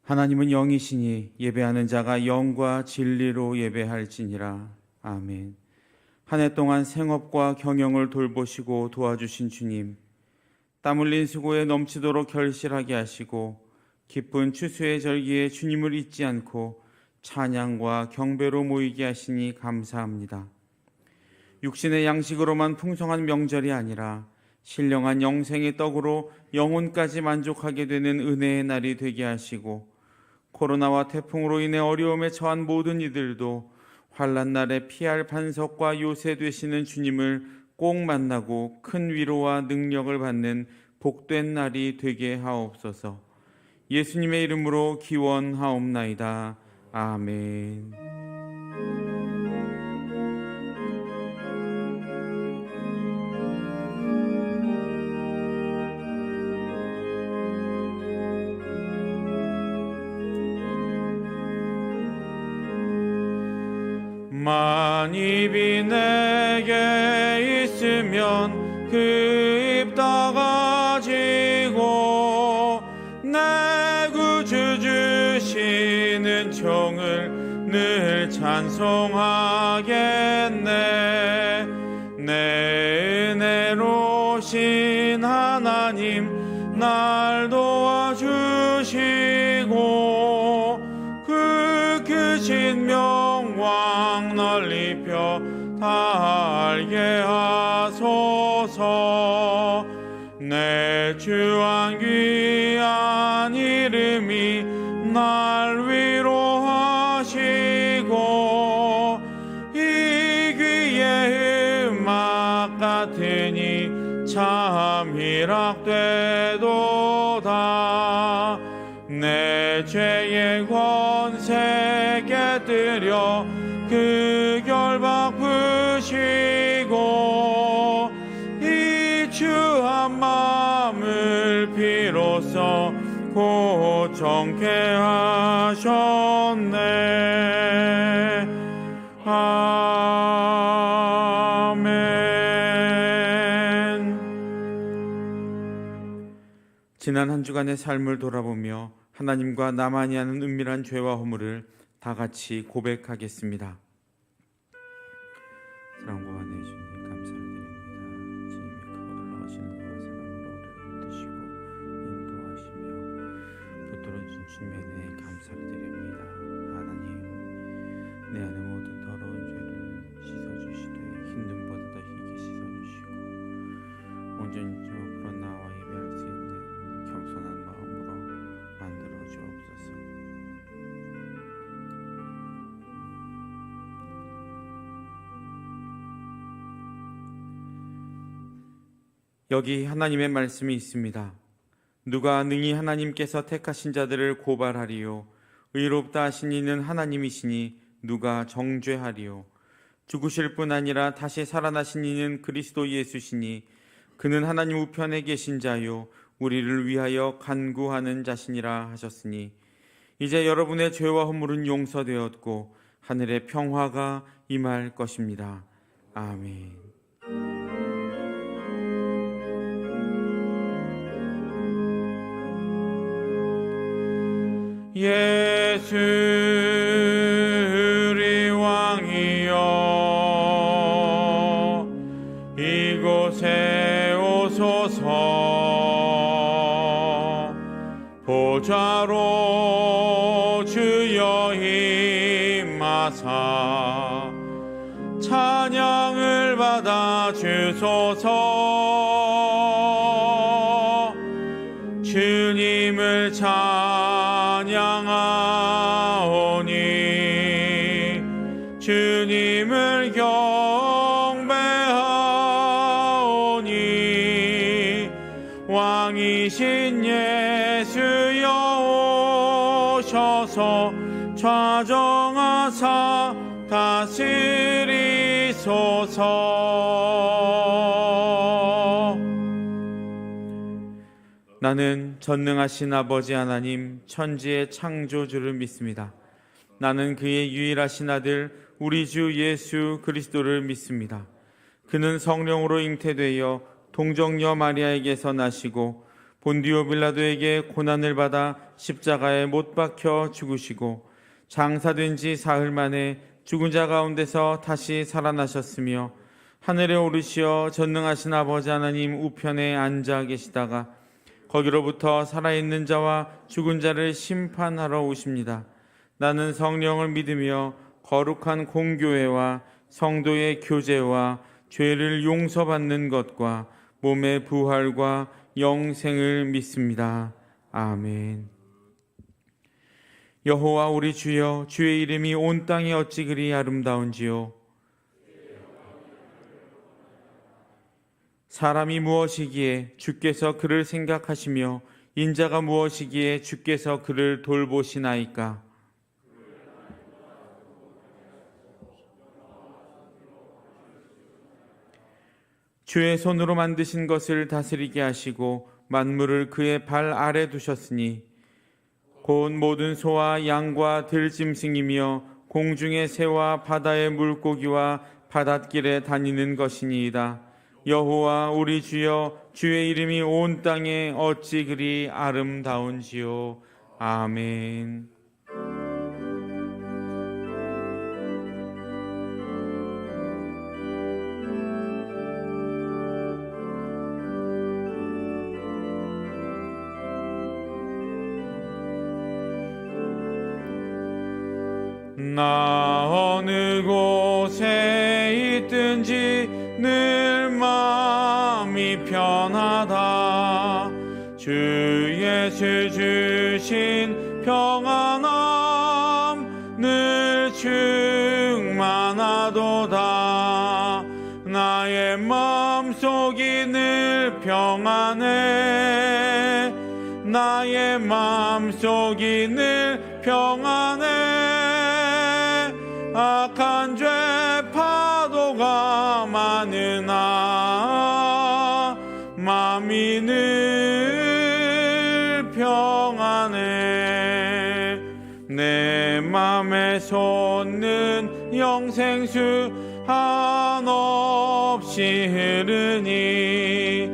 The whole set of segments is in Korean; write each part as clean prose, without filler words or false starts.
하나님은 영이시니 예배하는 자가 영과 진리로 예배할지니라. 아멘. 한 해 동안 생업과 경영을 돌보시고 도와주신 주님, 땀 흘린 수고에 넘치도록 결실하게 하시고 기쁜 추수의 절기에 주님을 잊지 않고 찬양과 경배로 모이게 하시니 감사합니다. 육신의 양식으로만 풍성한 명절이 아니라 신령한 영생의 떡으로 영혼까지 만족하게 되는 은혜의 날이 되게 하시고, 코로나와 태풍으로 인해 어려움에 처한 모든 이들도 환난 날에 피할 반석과 요새 되시는 주님을 꼭 만나고 큰 위로와 능력을 받는 복된 날이 되게 하옵소서. 예수님의 이름으로 기원하옵나이다. 아멘. 만입이 내게 있으면 그 입 다 가지고 내 구주 주시는 종을 늘 찬송하겠네. 내 은혜로신 하나님 날 도와주시고 그 크신 명왕 널리 펴 달게 하소서. 내 주한 귀한 이름이 날 위로하시고 이 귀의 음악 같으니 참 희락되도다. 내 죄의 권세 깨뜨려 그 결박 푸시고 이 주한 마음을 비로소 고정케 하셨네. 아멘. 지난 한 주간의 삶을 돌아보며 하나님과 나만이 하는 은밀한 죄와 허물을 다 같이 고백하겠습니다. 사랑과 은혜의 주님 감사를 드립니다. 주님의 크고 놀라우신 은혜와 사랑으로 우리를 붙드시고 인도하시며 붙들어주신 주님의 은혜에 감사를 드립니다. 하나님, 내 안의 모든 더러운 죄를 씻어주시되 흰 눈보다 더 희게 씻어주시고 온전히 주 앞으로 나와 예배할 수 있는 겸손한 마음으로 만들어 주옵소서. 여기 하나님의 말씀이 있습니다. 누가 능히 하나님께서 택하신 자들을 고발하리요? 의롭다 하신 이는 하나님이시니 누가 정죄하리요? 죽으실 뿐 아니라 다시 살아나신 이는 그리스도 예수시니 그는 하나님 우편에 계신 자요 우리를 위하여 간구하는 자시니라 하셨으니 이제 여러분의 죄와 허물은 용서되었고 하늘의 평화가 임할 것입니다. 아멘. 예수 우리 왕이여 이곳에 오소서. 보좌로 주여 임하사 찬양을 받아 주소서. 주님을 찬양하오니 주님을 경배하오니 왕이신 예수여 오셔서 좌정하사 다스리소서. 나는 전능하신 아버지 하나님 천지의 창조주를 믿습니다. 나는 그의 유일하신 아들 우리 주 예수 그리스도를 믿습니다. 그는 성령으로 잉태되어 동정녀 마리아에게서 나시고 본디오 빌라도에게 고난을 받아 십자가에 못 박혀 죽으시고 장사된 지 사흘 만에 죽은 자 가운데서 다시 살아나셨으며 하늘에 오르시어 전능하신 아버지 하나님 우편에 앉아 계시다가 거기로부터 살아있는 자와 죽은 자를 심판하러 오십니다. 나는 성령을 믿으며 거룩한 공교회와 성도의 교제와 죄를 용서받는 것과 몸의 부활과 영생을 믿습니다. 아멘. 여호와 우리 주여, 주의 이름이 온 땅에 어찌 그리 아름다운지요. 사람이 무엇이기에 주께서 그를 생각하시며 인자가 무엇이기에 주께서 그를 돌보시나이까. 주의 손으로 만드신 것을 다스리게 하시고 만물을 그의 발 아래 두셨으니 곧 모든 소와 양과 들짐승이며 공중의 새와 바다의 물고기와 바닷길에 다니는 것이니이다. 여호와 우리 주여, 주의 이름이 온 땅에 어찌 그리 아름다운지요. 아멘. 나 어느 곳에 있든지 늘 마음이 편하다. 주 예수 주신 평안함 늘 충만하도다. 나의 마음속이 늘 평안해. 나의 마음속이 늘 평안해. 악한 죄 파도가 많으나 마음이 늘 평안해. 내 맘에 솟는 영생수 한없이 흐르니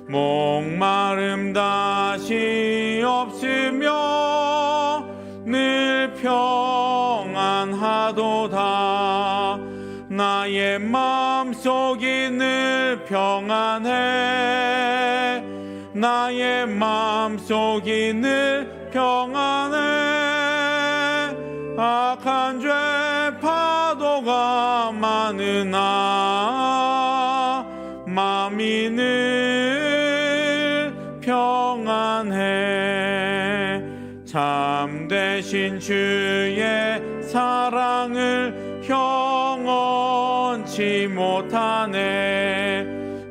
목마름 다시 없으며 늘 평안하도다. 나의 마음속이 늘 평안해. 나의 마음속이 늘 평안해. 악한 죄 파도가 많으나 마음이 늘 평안해. 참되신 주의 사랑을 형언치 못하네.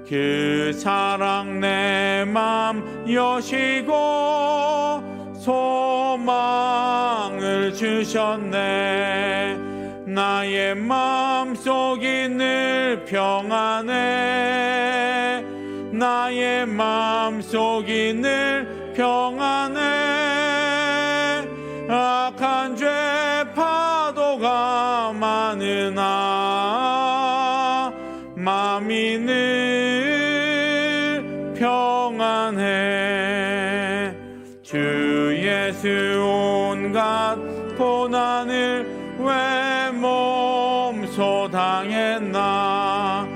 그 사랑 내 맘 여시고 소망을 주셨네. 나의 마음속이 늘 평안해. 나의 마음속이 늘 평안해. 악한 죄 파도가 많으나 마음이 늘 평안해. 주 예수 온갖 고난을 왜 몸소 당했나.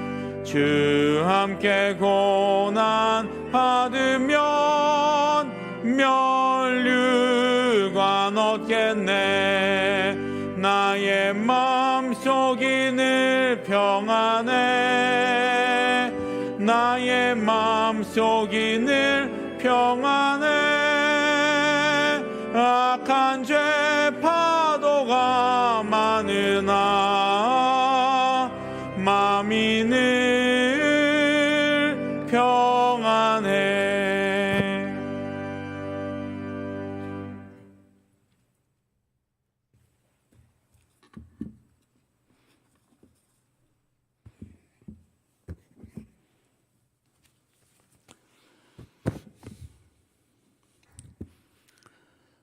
주 함께 고난 받으면 멸류관 얻겠네. 나의 마음속이 늘 평안해. 나의 마음속이 늘 평안해. 악한 죄 파도가 많으나 마음이 늘 평안해.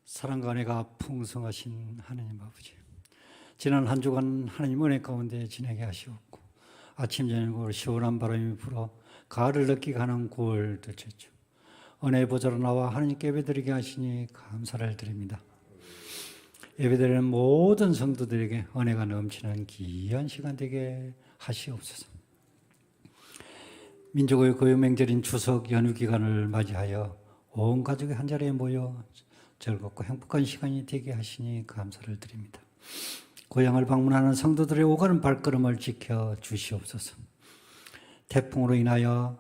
사랑과 은혜가 풍성하신 하나님 아버지, 지난 한 주간 하나님 은혜 가운데 지내게 하시옵고 아침 저녁으로 시원한 바람이 불어 가을을 느끼게 하는 9월 둘째 주, 은혜의 보좌로 나와 하나님께 예배드리게 하시니 감사를 드립니다. 예배드리는 모든 성도들에게 은혜가 넘치는 귀한 시간 되게 하시옵소서. 민족의 고유명절인 추석 연휴 기간을 맞이하여 온 가족이 한자리에 모여 즐겁고 행복한 시간이 되게 하시니 감사를 드립니다. 고향을 방문하는 성도들의 오가는 발걸음을 지켜 주시옵소서. 태풍으로 인하여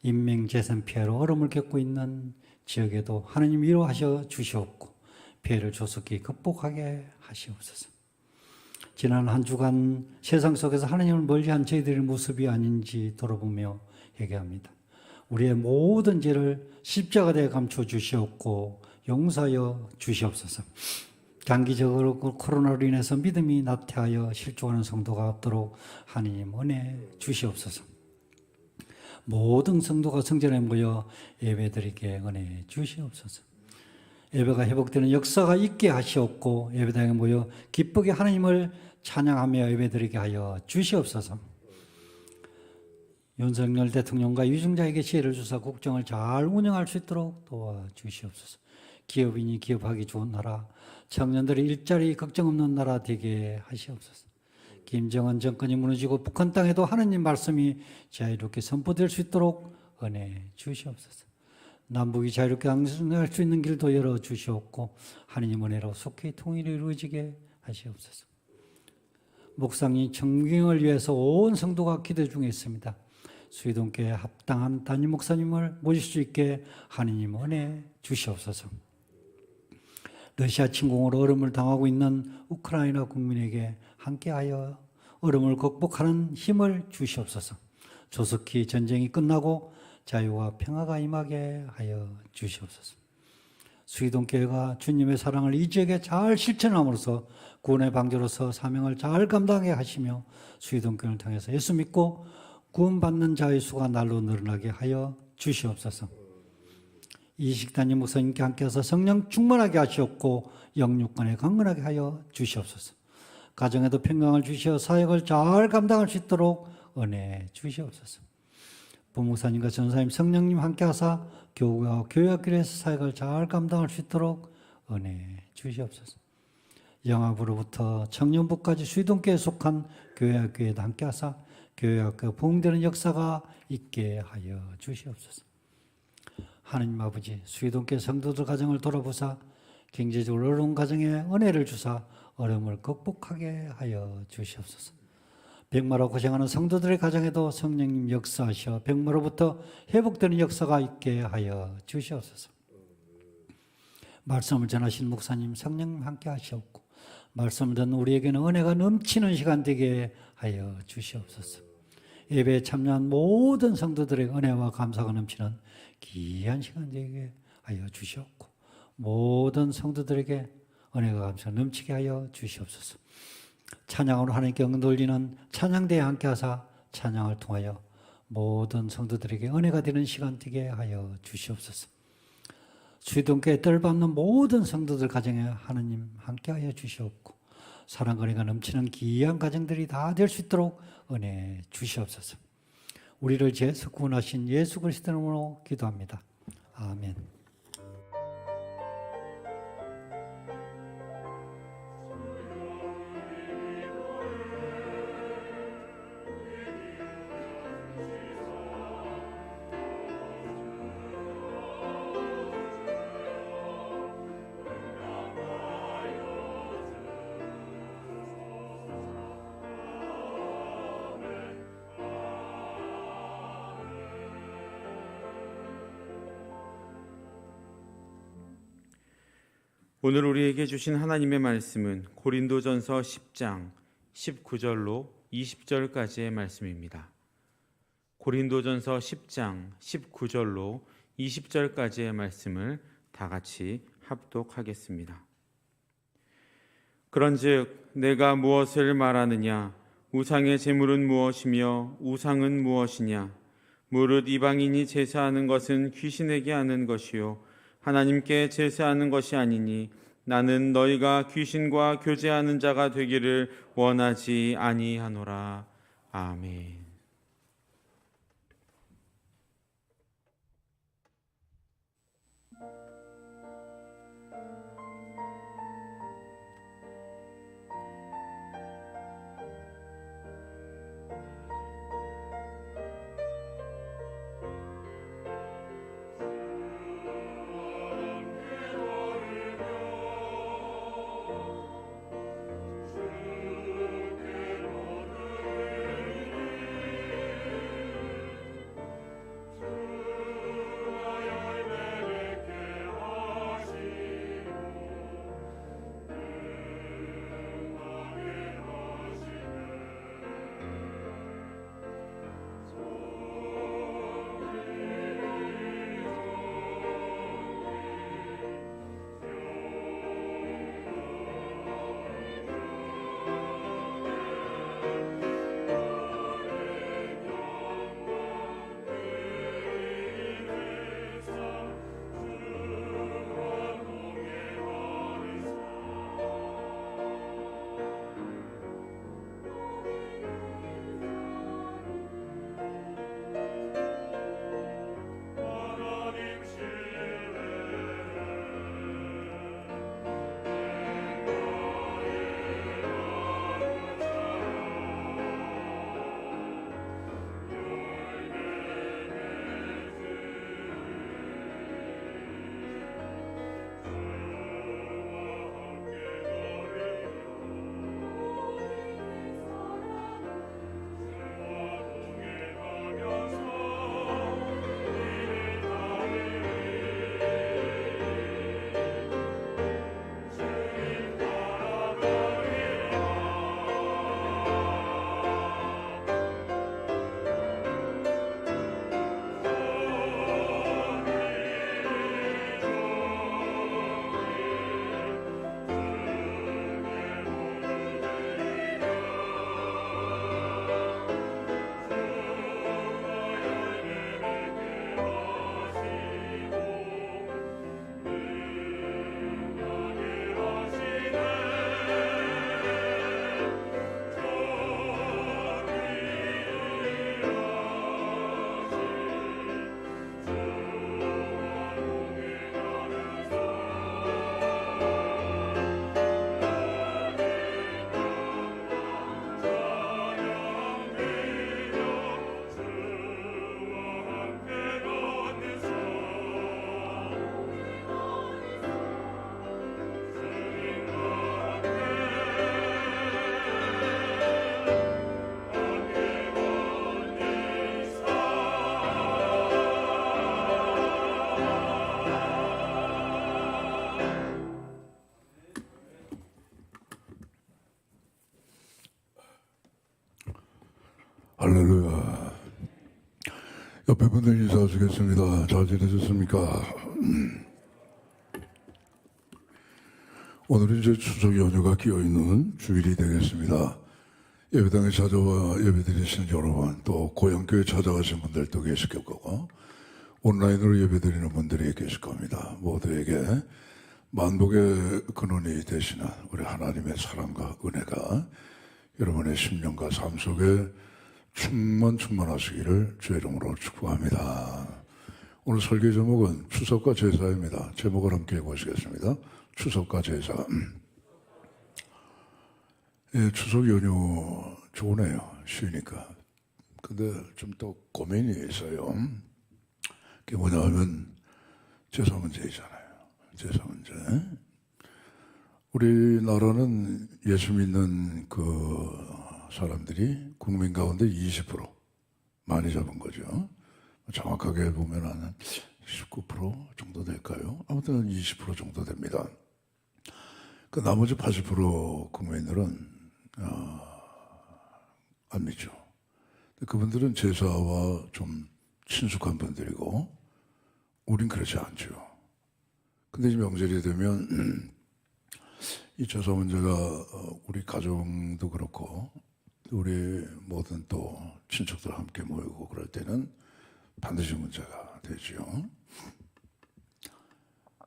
인명재산 피해로 어려움을 겪고 있는 지역에도 하나님 위로하셔 주시옵고 피해를 조속히 극복하게 하시옵소서. 지난 한 주간 세상 속에서 하나님을 멀리한 저희들의 모습이 아닌지 돌아보며 회개합니다. 우리의 모든 죄를 십자가에 감춰 주시옵고 용서하여 주시옵소서. 장기적으로 코로나로 인해서 믿음이 나태하여 실족하는 성도가 없도록 하나님 은혜 주시옵소서. 모든 성도가 성전에 모여 예배드리게 은혜 주시옵소서. 예배가 회복되는 역사가 있게 하시옵고 예배당에 모여 기쁘게 하나님을 찬양하며 예배드리게 하여 주시옵소서. 윤석열 대통령과 유증자에게 지혜를 주사 국정을 잘 운영할 수 있도록 도와주시옵소서. 기업인이 기업하기 좋은 나라, 청년들의 일자리 걱정 없는 나라 되게 하시옵소서. 김정은 정권이 무너지고 북한 땅에도 하나님 말씀이 자유롭게 선포될 수 있도록 은혜 주시옵소서. 남북이 자유롭게 항생할 수 있는 길도 열어주시옵고 하나님 은혜로 속히 통일이 이루어지게 하시옵소서. 목상이 청경을 위해서 온 성도가 기도 중에 있습니다. 수의동교회 합당한 담임 목사님을 모실 수 있게 하나님 은혜 주시옵소서. 러시아 침공으로 어려움을 당하고 있는 우크라이나 국민에게 함께하여 어려움을 극복하는 힘을 주시옵소서. 조속히 전쟁이 끝나고 자유와 평화가 임하게 하여 주시옵소서. 수의동교회가 주님의 사랑을 이 지역에 잘 실천함으로써 구원의 방주로서 사명을 잘 감당하게 하시며 수의동교회를 통해서 예수 믿고 구원받는 자의 수가 날로 늘어나게 하여 주시옵소서. 이식단임 목사님께 함께해서 성령 충만하게 하시옵고 영육간에 강건하게 하여 주시옵소서. 가정에도 평강을 주시어 사역을 잘 감당할 수 있도록 은혜 주시옵소서. 부목사님과 전사님 성령님 함께하사 교회와 교회학교에서 사역을 잘 감당할 수 있도록 은혜 주시옵소서. 영압으로부터 청년부까지 수의동교회에 속한 교회학교에도 함께하사 교회학교 부흥되는 역사가 있게 하여 주시옵소서. 하나님 아버지, 수의동교회 성도들 가정을 돌아보사 경제적으로 어려운 가정에 은혜를 주사 어려움을 극복하게 하여 주시옵소서. 병마로 고생하는 성도들의 가정에도 성령님 역사하셔 병마로부터 회복되는 역사가 있게 하여 주시옵소서. 말씀을 전하신 목사님 성령님 함께 하시옵고 말씀을 듣는 우리에게는 은혜가 넘치는 시간 되게 하여 주시옵소서. 예배에 참여한 모든 성도들의 은혜와 감사가 넘치는 귀한 시간 되게 하여 주시옵고 모든 성도들에게 은혜가 감사가 넘치게 하여 주시옵소서. 찬양으로 하나님께 응돌리는 찬양대에 함께하사 찬양을 통하여 모든 성도들에게 은혜가 되는 시간 되게 하여 주시옵소서. 수의동교회 뜰받는 모든 성도들 가정에 하나님 함께하여 주시옵고 사랑과 은혜가 넘치는 귀한 가정들이 다 될 수 있도록 은혜 주시옵소서. 우리를 죄에서 구원하신 예수 그리스도 이름으로 기도합니다. 아멘. 오늘 우리에게 주신 하나님의 말씀은 고린도전서 10장 19절로 20절까지의 말씀입니다. 고린도전서 10장 19절로 20절까지의 말씀을 다 같이 합독하겠습니다. 그런즉 내가 무엇을 말하느냐? 우상의 제물은 무엇이며 우상은 무엇이냐? 무릇 이방인이 제사하는 것은 귀신에게 하는 것이요 하나님께 제사하는 것이 아니니 나는 너희가 귀신과 교제하는 자가 되기를 원하지 아니하노라. 아멘. 할렐루야. 옆에 분들 인사드리겠습니다. 잘 지내셨습니까? 오늘은 이제 추석 연휴가 끼어있는 주일이 되겠습니다. 예배당에 찾아와 예배드리신 여러분, 또 고향교회 찾아가신 분들도 계실 거고, 온라인으로 예배드리는 분들이 계실 겁니다. 모두에게 만복의 근원이 되시는 우리 하나님의 사랑과 은혜가 여러분의 심령과 삶 속에 충만하시기를 주의 이름으로 축복합니다. 오늘 설교 제목은 추석과 제사입니다. 제목을 함께 해보시겠습니다. 추석과 제사. 예, 추석 연휴 좋으네요. 쉬니까. 근데 좀 또 고민이 있어요. 그게 뭐냐 하면 제사 문제이잖아요. 제사 문제. 우리나라는 예수 믿는 그 사람들이 국민 가운데 20% 많이 잡은 거죠. 정확하게 보면 한 19% 정도 될까요? 아무튼 20% 정도 됩니다. 그 나머지 80% 국민들은 안 믿죠. 그분들은 제사와 좀 친숙한 분들이고 우린 그렇지 않죠. 근데 이 명절이 되면 이 제사 문제가 우리 가정도 그렇고 우리 모든 또 친척들 함께 모이고 그럴 때는 반드시 문제가 되죠.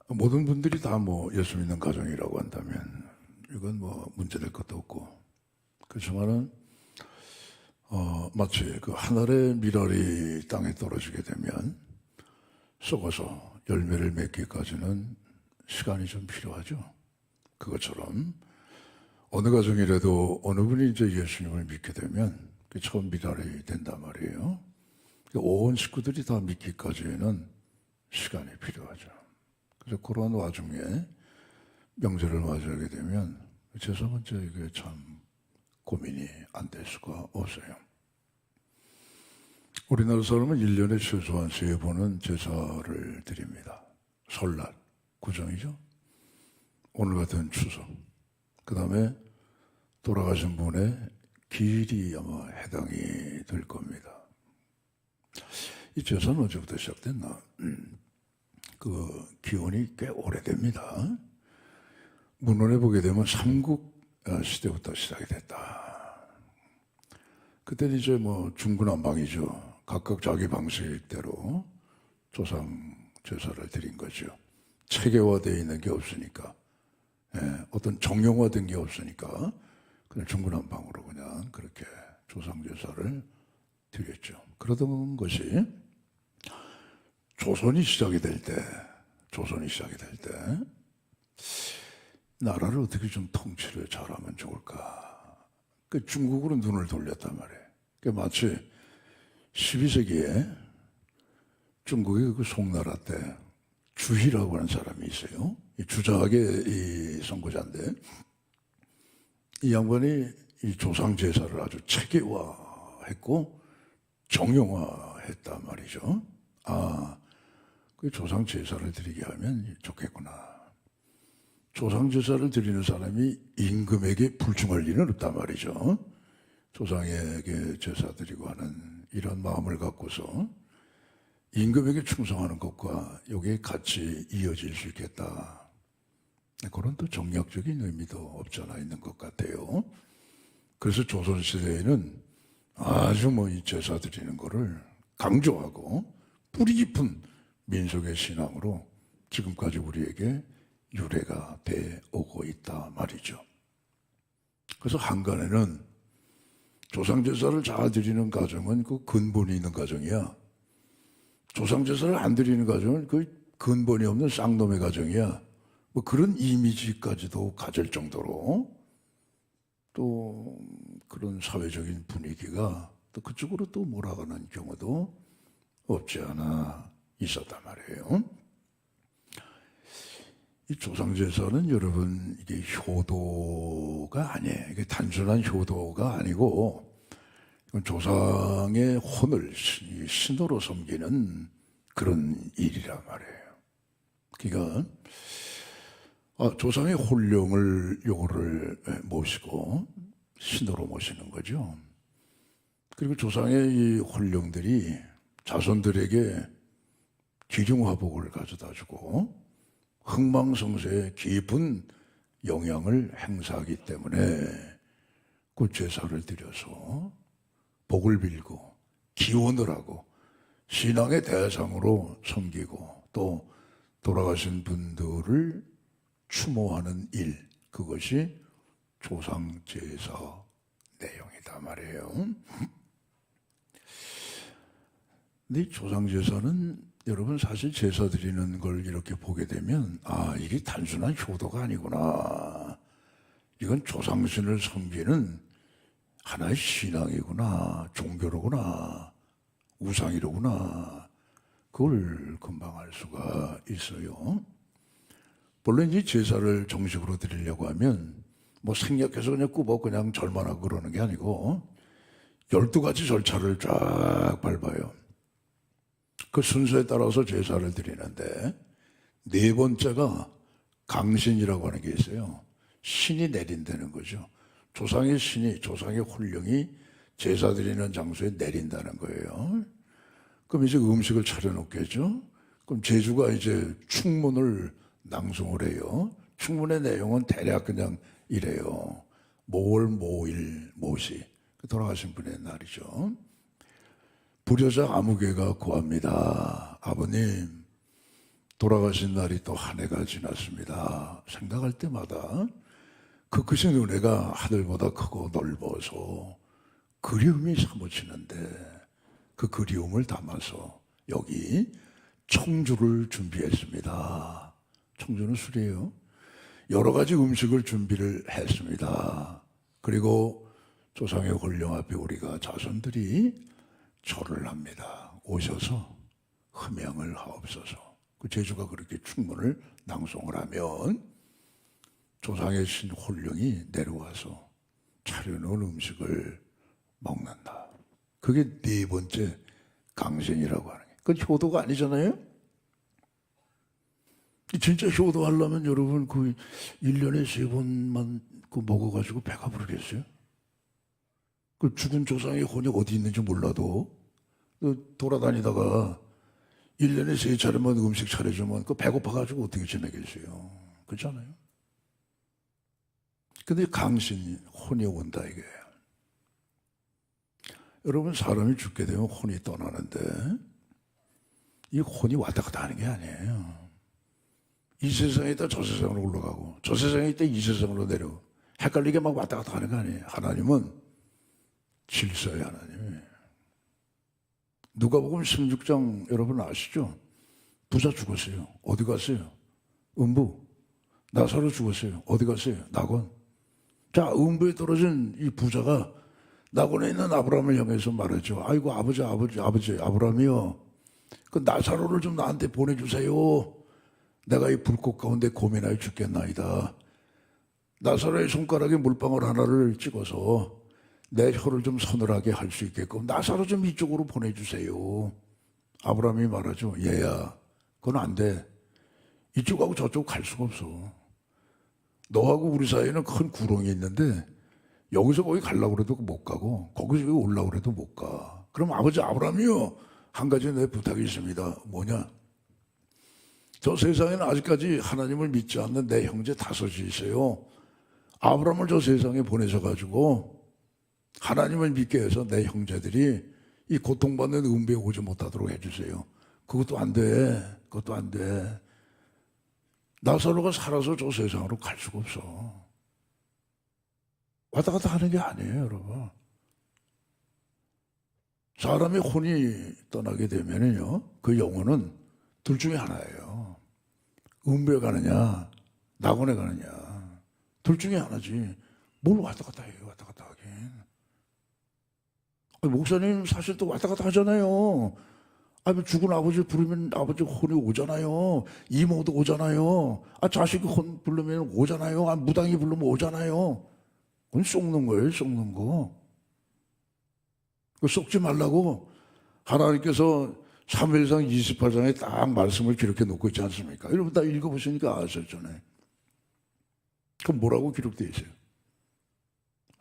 모든 분들이 다 뭐 예수 믿는 가정이라고 한다면 이건 뭐 문제될 것도 없고, 그렇지만은 마치 그 한 알의 밀알이 땅에 떨어지게 되면 썩어서 열매를 맺기까지는 시간이 좀 필요하죠. 그것처럼 어느 가정이라도 어느 분이 이제 예수님을 믿게 되면 처음 밀알이 된단 말이에요. 온 식구들이 다 믿기까지는 시간이 필요하죠. 그래서 그런 와중에 명절을 맞이하게 되면 제사 문제 이게 참 고민이 안 될 수가 없어요. 우리나라 사람은 1년에 최소한 3번은 제사를 드립니다. 설날, 구정이죠. 오늘 같은 추석, 그 다음에 돌아가신 분의 기일이 아마 해당이 될 겁니다. 이 제사는 언제부터 시작됐나? 그 기원이 꽤 오래됩니다. 문헌에 보게 되면 삼국 시대부터 시작이 됐다. 그때는 이제 뭐 중구난방이죠. 각각 자기 방식대로 조상 제사를 드린 거죠. 체계화되어 있는 게 없으니까, 어떤 정형화된 게 없으니까 그냥 중구난방으로 그냥 그렇게 조상 제사를 드렸죠. 그러던 것이 조선이 시작이 될 때, 나라를 어떻게 좀 통치를 잘하면 좋을까? 그 중국으로 눈을 돌렸단 말이에요. 그 마치 12세기에 중국의 그 송나라 때 주희라고 하는 사람이 있어요. 이 주작의 이 선구자인데, 이 양반이 이 조상 제사를 아주 체계화했고 정형화했단 말이죠. 그 조상 제사를 드리게 하면 좋겠구나. 조상 제사를 드리는 사람이 임금에게 불충할 리는 없단 말이죠. 조상에게 제사 드리고 하는 이런 마음을 갖고서 임금에게 충성하는 것과 이게 같이 이어질 수 있겠다. 그런 또 정략적인 의미도 없지 않아 있는 것 같아요. 그래서 조선시대에는 아주 뭐 이 제사 드리는 거를 강조하고 뿌리 깊은 민속의 신앙으로 지금까지 우리에게 유래가 돼 오고 있다 말이죠. 그래서 한간에는 조상제사를 잘 드리는 가정은 그 근본이 있는 가정이야. 조상제사를 안 드리는 가정은 그 근본이 없는 쌍놈의 가정이야. 뭐 그런 이미지까지도 가질 정도로 또 그런 사회적인 분위기가 또 그쪽으로 또 몰아가는 경우도 없지 않아 있었단 말이에요. 이 조상제사는 여러분 이게 효도가 아니에요. 이게 단순한 효도가 아니고 이건 조상의 혼을 신으로 섬기는 그런 일이란 말이에요. 그러니까 조상의 혼령을 요거를 모시고 신으로 모시는 거죠. 그리고 조상의 이 혼령들이 자손들에게 기륭화복을 가져다주고 흥망성쇠에 깊은 영향을 행사하기 때문에 그 제사를 드려서 복을 빌고 기원을 하고 신앙의 대상으로 섬기고 또 돌아가신 분들을 추모하는 일, 그것이 조상제사 내용이다 말이에요. 근데 이 조상제사는 여러분 사실 제사 드리는 걸 이렇게 보게 되면 이게 단순한 효도가 아니구나. 이건 조상신을 섬기는 하나의 신앙이구나, 종교로구나, 우상이로구나. 그걸 금방 알 수가 있어요. 물론 이 제사를 정식으로 드리려고 하면 뭐 생략해서 그냥 꾸벅 그냥 절만하고 그러는 게 아니고 12가지 절차를 쫙 밟아요. 그 순서에 따라서 제사를 드리는데 네 번째가 강신이라고 하는 게 있어요. 신이 내린다는 거죠. 조상의 신이, 조상의 혼령이 제사 드리는 장소에 내린다는 거예요. 그럼 이제 음식을 차려놓겠죠. 그럼 제주가 이제 충문을 낭송을 해요. 충문의 내용은 대략 그냥 이래요. 모월, 모일, 모시. 돌아가신 분의 날이죠. 불효자 아무개가 고합니다. 아버님, 돌아가신 날이 또 한 해가 지났습니다. 생각할 때마다 그 크신 은혜가 하늘보다 크고 넓어서 그리움이 사무치는데 그 그리움을 담아서 여기 청주를 준비했습니다. 청주는 술이에요. 여러 가지 음식을 준비를 했습니다. 그리고 조상의 혼령 앞에 우리가 자손들이 절을 합니다. 오셔서 흠양을 하옵소서. 그 제주가 그렇게 충문을 낭송을 하면 조상의 신 혼령이 내려와서 차려놓은 음식을 먹는다. 그게 네 번째 강신이라고 하는 게. 그건 효도가 아니잖아요. 진짜 효도하려면 여러분 그 1년에 3번만 그 먹어가지고 배가 부르겠어요? 그 죽은 조상의 혼이 어디 있는지 몰라도 돌아다니다가 1년에 3차례만 음식 차려주면 그 배고파가지고 어떻게 지내겠어요? 그렇잖아요. 근데 강신이 혼이 온다 이게. 여러분 사람이 죽게 되면 혼이 떠나는데 이 혼이 왔다 갔다 하는 게 아니에요. 이 세상에 있다 저 세상으로 올라가고 저 세상에 있다 이 세상으로 내려오고 헷갈리게 막 왔다 갔다 하는 거 아니에요. 하나님은 질서의 하나님이. 누가복음 16장 여러분 아시죠? 부자 죽었어요. 어디 갔어요? 음부. 나사로 죽었어요. 어디 갔어요? 낙원. 자, 음부에 떨어진 이 부자가 낙원에 있는 아브라함을 향해서 말하죠. 아이고 아버지 아브라함이요. 그 나사로를 좀 나한테 보내주세요. 내가 이 불꽃 가운데 고민하여 죽겠나이다. 나사로의 손가락에 물방울 하나를 찍어서 내 혀를 좀 서늘하게 할 수 있게끔 나사로 좀 이쪽으로 보내주세요. 아브라함이 말하죠. 얘야, 그건 안 돼. 이쪽하고 저쪽 갈 수가 없어. 너하고 우리 사이에는 큰 구렁이 있는데 여기서 거기 가려고 그래도 못 가고 거기서 여기 올라오고 그래도 못 가. 그럼 아버지 아브라함이요. 한 가지 내 부탁이 있습니다. 뭐냐? 저 세상에는 아직까지 하나님을 믿지 않는 내 형제 5이 있어요. 아브라함을 저 세상에 보내셔가지고 하나님을 믿게 해서 내 형제들이 이 고통받는 음부에 오지 못하도록 해주세요. 그것도 안 돼. 그것도 안 돼. 나사로가 살아서 저 세상으로 갈 수가 없어. 왔다 갔다 하는 게 아니에요, 여러분. 사람의 혼이 떠나게 되면요, 그 영혼은 둘 중에 하나예요. 음부에 가느냐, 낙원에 가느냐. 둘 중에 하나지. 뭘 왔다 갔다 해요, 왔다 갔다 하긴. 목사님 사실 또 왔다 갔다 하잖아요. 죽은 아버지 부르면 아버지 혼이 오잖아요. 이모도 오잖아요. 자식이 혼 부르면 오잖아요. 무당이 부르면 오잖아요. 그건 속는 거예요, 속는 거. 그 속지 말라고 하나님께서 사무엘상 28장에 딱 말씀을 기록해 놓고 있지 않습니까? 여러분 다 읽어보시니까 아셨잖아요. 그럼 뭐라고 기록되어 있어요?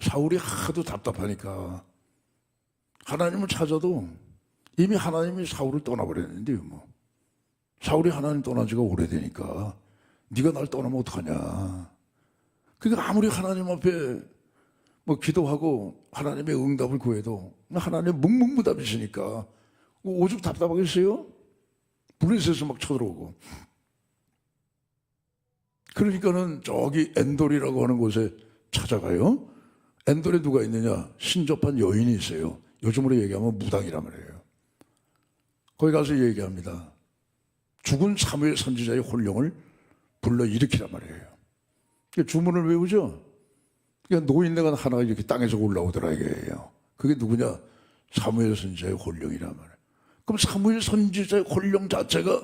사울이 하도 답답하니까 하나님을 찾아도 이미 하나님이 사울을 떠나버렸는데요. 뭐 사울이 하나님 떠난 지가 오래되니까 네가 날 떠나면 어떡하냐. 그러니까 아무리 하나님 앞에 뭐 기도하고 하나님의 응답을 구해도 하나님 묵묵무답이시니까 오죽 답답하겠어요? 블레셋에서 막 쳐들어오고. 그러니까는 저기 엔돌이라고 하는 곳에 찾아가요. 엔돌에 누가 있느냐? 신접한 여인이 있어요. 요즘으로 얘기하면 무당이란 말이에요. 거기 가서 얘기합니다. 죽은 사무엘 선지자의 혼령을 불러 일으키란 말이에요. 주문을 외우죠. 그러니까 노인네가 하나가 이렇게 땅에서 올라오더라 이게요. 그게 누구냐? 사무엘 선지자의 혼령이란 말이에요. 그럼 사무엘 선지자의 혼령 자체가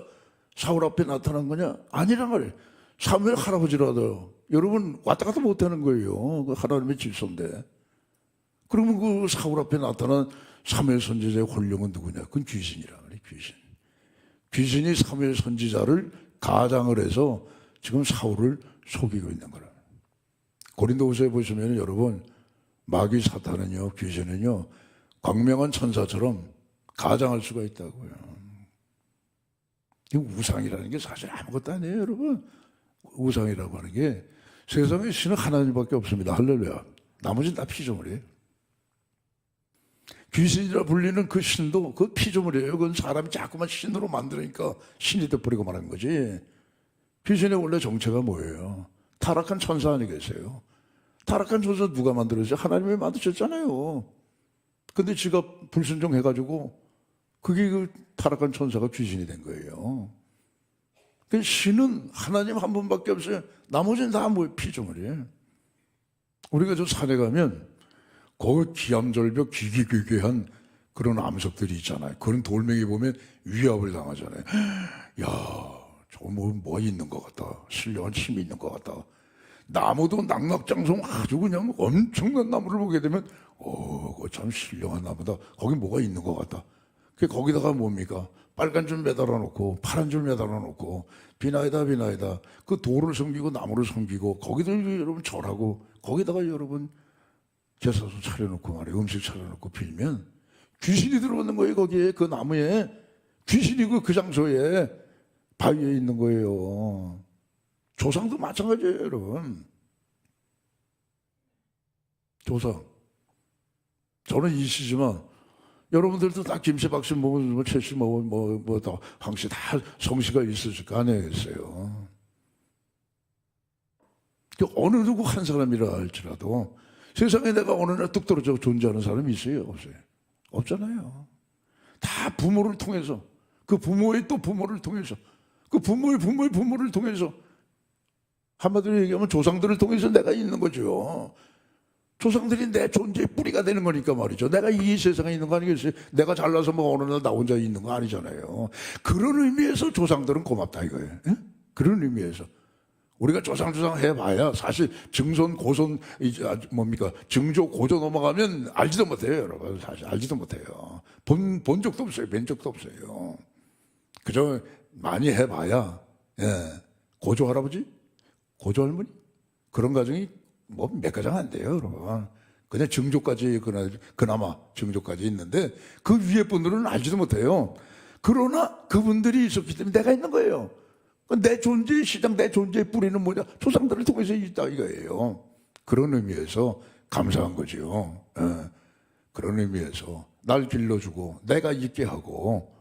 사울 앞에 나타난 거냐? 아니란 말이에요. 사무엘 할아버지라도 여러분 왔다 갔다 못하는 거예요. 그 하나님의 질서인데. 그러면 그 사울 앞에 나타난 사무엘 선지자의 혼령은 누구냐? 그건 귀신이란 말이에요. 귀신. 귀신이 사무엘 선지자를 가장을 해서 지금 사울을 속이고 있는 거라. 고린도후서에 보시면 여러분 마귀 사탄은요, 귀신은요 광명한 천사처럼 가장할 수가 있다고요. 이 우상이라는 게 사실 아무것도 아니에요, 여러분. 우상이라고 하는 게 세상에 신은 하나님밖에 없습니다. 할렐루야. 나머지는 다 피조물이에요. 귀신이라 불리는 그 신도 그 피조물이에요. 그건 사람이 자꾸만 신으로 만드니까 신이 돼버리고 말하는 거지. 귀신의 원래 정체가 뭐예요? 타락한 천사 아니겠어요? 타락한 천사 누가 만들었어요? 하나님이 만드셨잖아요. 근데 지가 불순종해가지고 그게 그 타락한 천사가 귀신이 된 거예요. 그 신은 하나님 한 분밖에 없어요. 나머지는 다 뭐 피조물이에요. 우리가 저 산에 가면 거기 기암절벽 기기괴괴한 그런 암석들이 있잖아요. 그런 돌멩이 보면 위압을 당하잖아요. 야, 저거 뭐 있는 것 같다. 신령한 힘이 있는 것 같다. 나무도 낙낙장성 아주 그냥 엄청난 나무를 보게 되면 그거 참 신령한 나무다. 거기 뭐가 있는 것 같다. 그 거기다가 뭡니까? 빨간 줄 매달아 놓고 파란 줄 매달아 놓고 비나이다 비나이다. 그 돌을 섬기고 나무를 섬기고 거기다 여러분 절하고 거기다가 여러분 제사도 차려놓고 말이에요. 음식 차려놓고 빌면 귀신이 들어오는 거예요. 거기에 그 나무에 귀신이 그 장소에 바위에 있는 거예요. 조상도 마찬가지예요, 여러분. 조상. 저는 이씨지만 여러분들도 다 김씨, 박씨, 최씨, 다 황씨 다 성씨가 있으실 거 아니겠어요. 어느 누구 한 사람이라 할지라도 세상에 내가 어느 날 뚝 떨어져 존재하는 사람이 있어요? 없어요? 없잖아요. 다 부모를 통해서 그 부모의 또 부모를 통해서 그 부모의 부모를 통해서 한마디로 얘기하면 조상들을 통해서 내가 있는 거죠. 조상들이 내 존재의 뿌리가 되는 거니까 말이죠. 내가 이 세상에 있는 거 아니겠어요? 내가 잘나서 뭐 어느 날 나 혼자 있는 거 아니잖아요. 그런 의미에서 조상들은 고맙다 이거예요. 예? 그런 의미에서. 우리가 조상 해봐야 사실 증손, 고손, 뭡니까? 증조, 고조 넘어가면 알지도 못해요, 여러분. 사실 알지도 못해요. 본 적도 없어요. 뵌 적도 없어요. 그저 많이 해봐야, 예. 고조 할아버지? 고조 할머니? 그런 가정이 뭐 몇 가정 안 돼요, 여러분. 그냥 증조까지, 그나마 증조까지 있는데 그 위에 분들은 알지도 못해요. 그러나 그분들이 있었기 때문에 내가 있는 거예요. 내 존재의 시작, 내 존재의 뿌리는 뭐냐? 조상들을 통해서 있다 이거예요. 그런 의미에서 감사한 거죠. 예. 그런 의미에서 날 길러주고 내가 있게 하고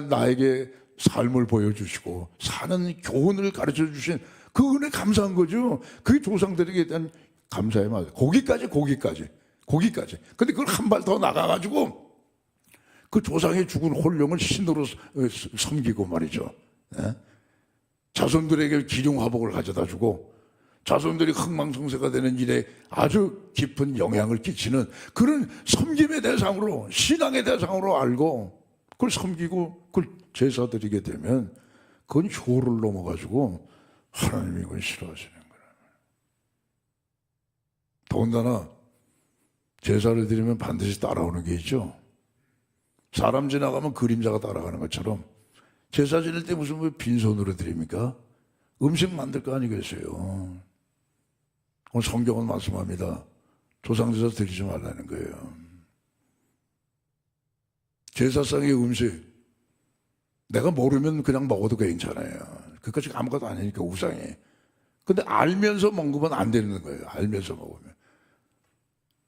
나에게 삶을 보여주시고 사는 교훈을 가르쳐 주신 그 은혜 감사한 거죠. 그게 조상들에게 대한 감사의 말. 거기까지. 근데 그걸 한 발 더 나가가지고 그 조상의 죽은 혼령을 신으로 섬기고 말이죠. 예? 자손들에게 기륭화복을 가져다 주고 자손들이 흥망성쇠가 되는 일에 아주 깊은 영향을 끼치는 그런 섬김의 대상으로 신앙의 대상으로 알고 그걸 섬기고 그걸 제사 드리게 되면 그건 효를 넘어가지고 하나님이 그걸 싫어하시는 거예요. 더군다나 제사를 드리면 반드시 따라오는 게 있죠. 사람 지나가면 그림자가 따라가는 것처럼 제사 지낼 때 무슨 뭐 빈손으로 드립니까? 음식 만들 거 아니겠어요. 오늘 성경은 말씀합니다. 조상제사 드리지 말라는 거예요. 제사상의 음식 내가 모르면 그냥 먹어도 괜찮아요. 그것이 아무것도 아니니까 우상이. 근데 알면서 먹으면 안 되는 거예요. 알면서 먹으면.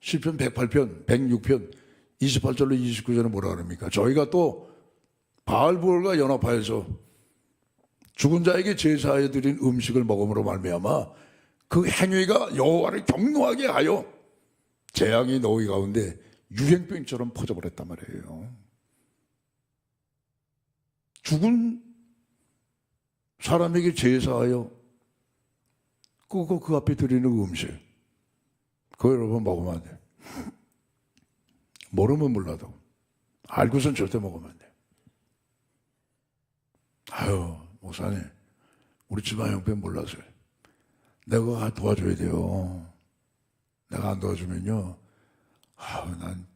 시편 108편, 106편, 28절로 29절은 뭐라 그럽니까? 저희가 또 바알볼과 연합하여서 죽은 자에게 제사해 드린 음식을 먹음으로 말미암아 그 행위가 여호와를 경노하게 하여 재앙이 너희 가운데 유행병처럼 퍼져버렸단 말이에요. 죽은 사람에게 제사하여 그 앞에 드리는 음식 그거 여러분 먹으면 안 돼. 모르면 몰라도 알고선 절대 먹으면 안 돼. 아유 목사님 우리 집안 형편 몰라서요. 내가 도와줘야 돼요. 내가 안 도와주면요 난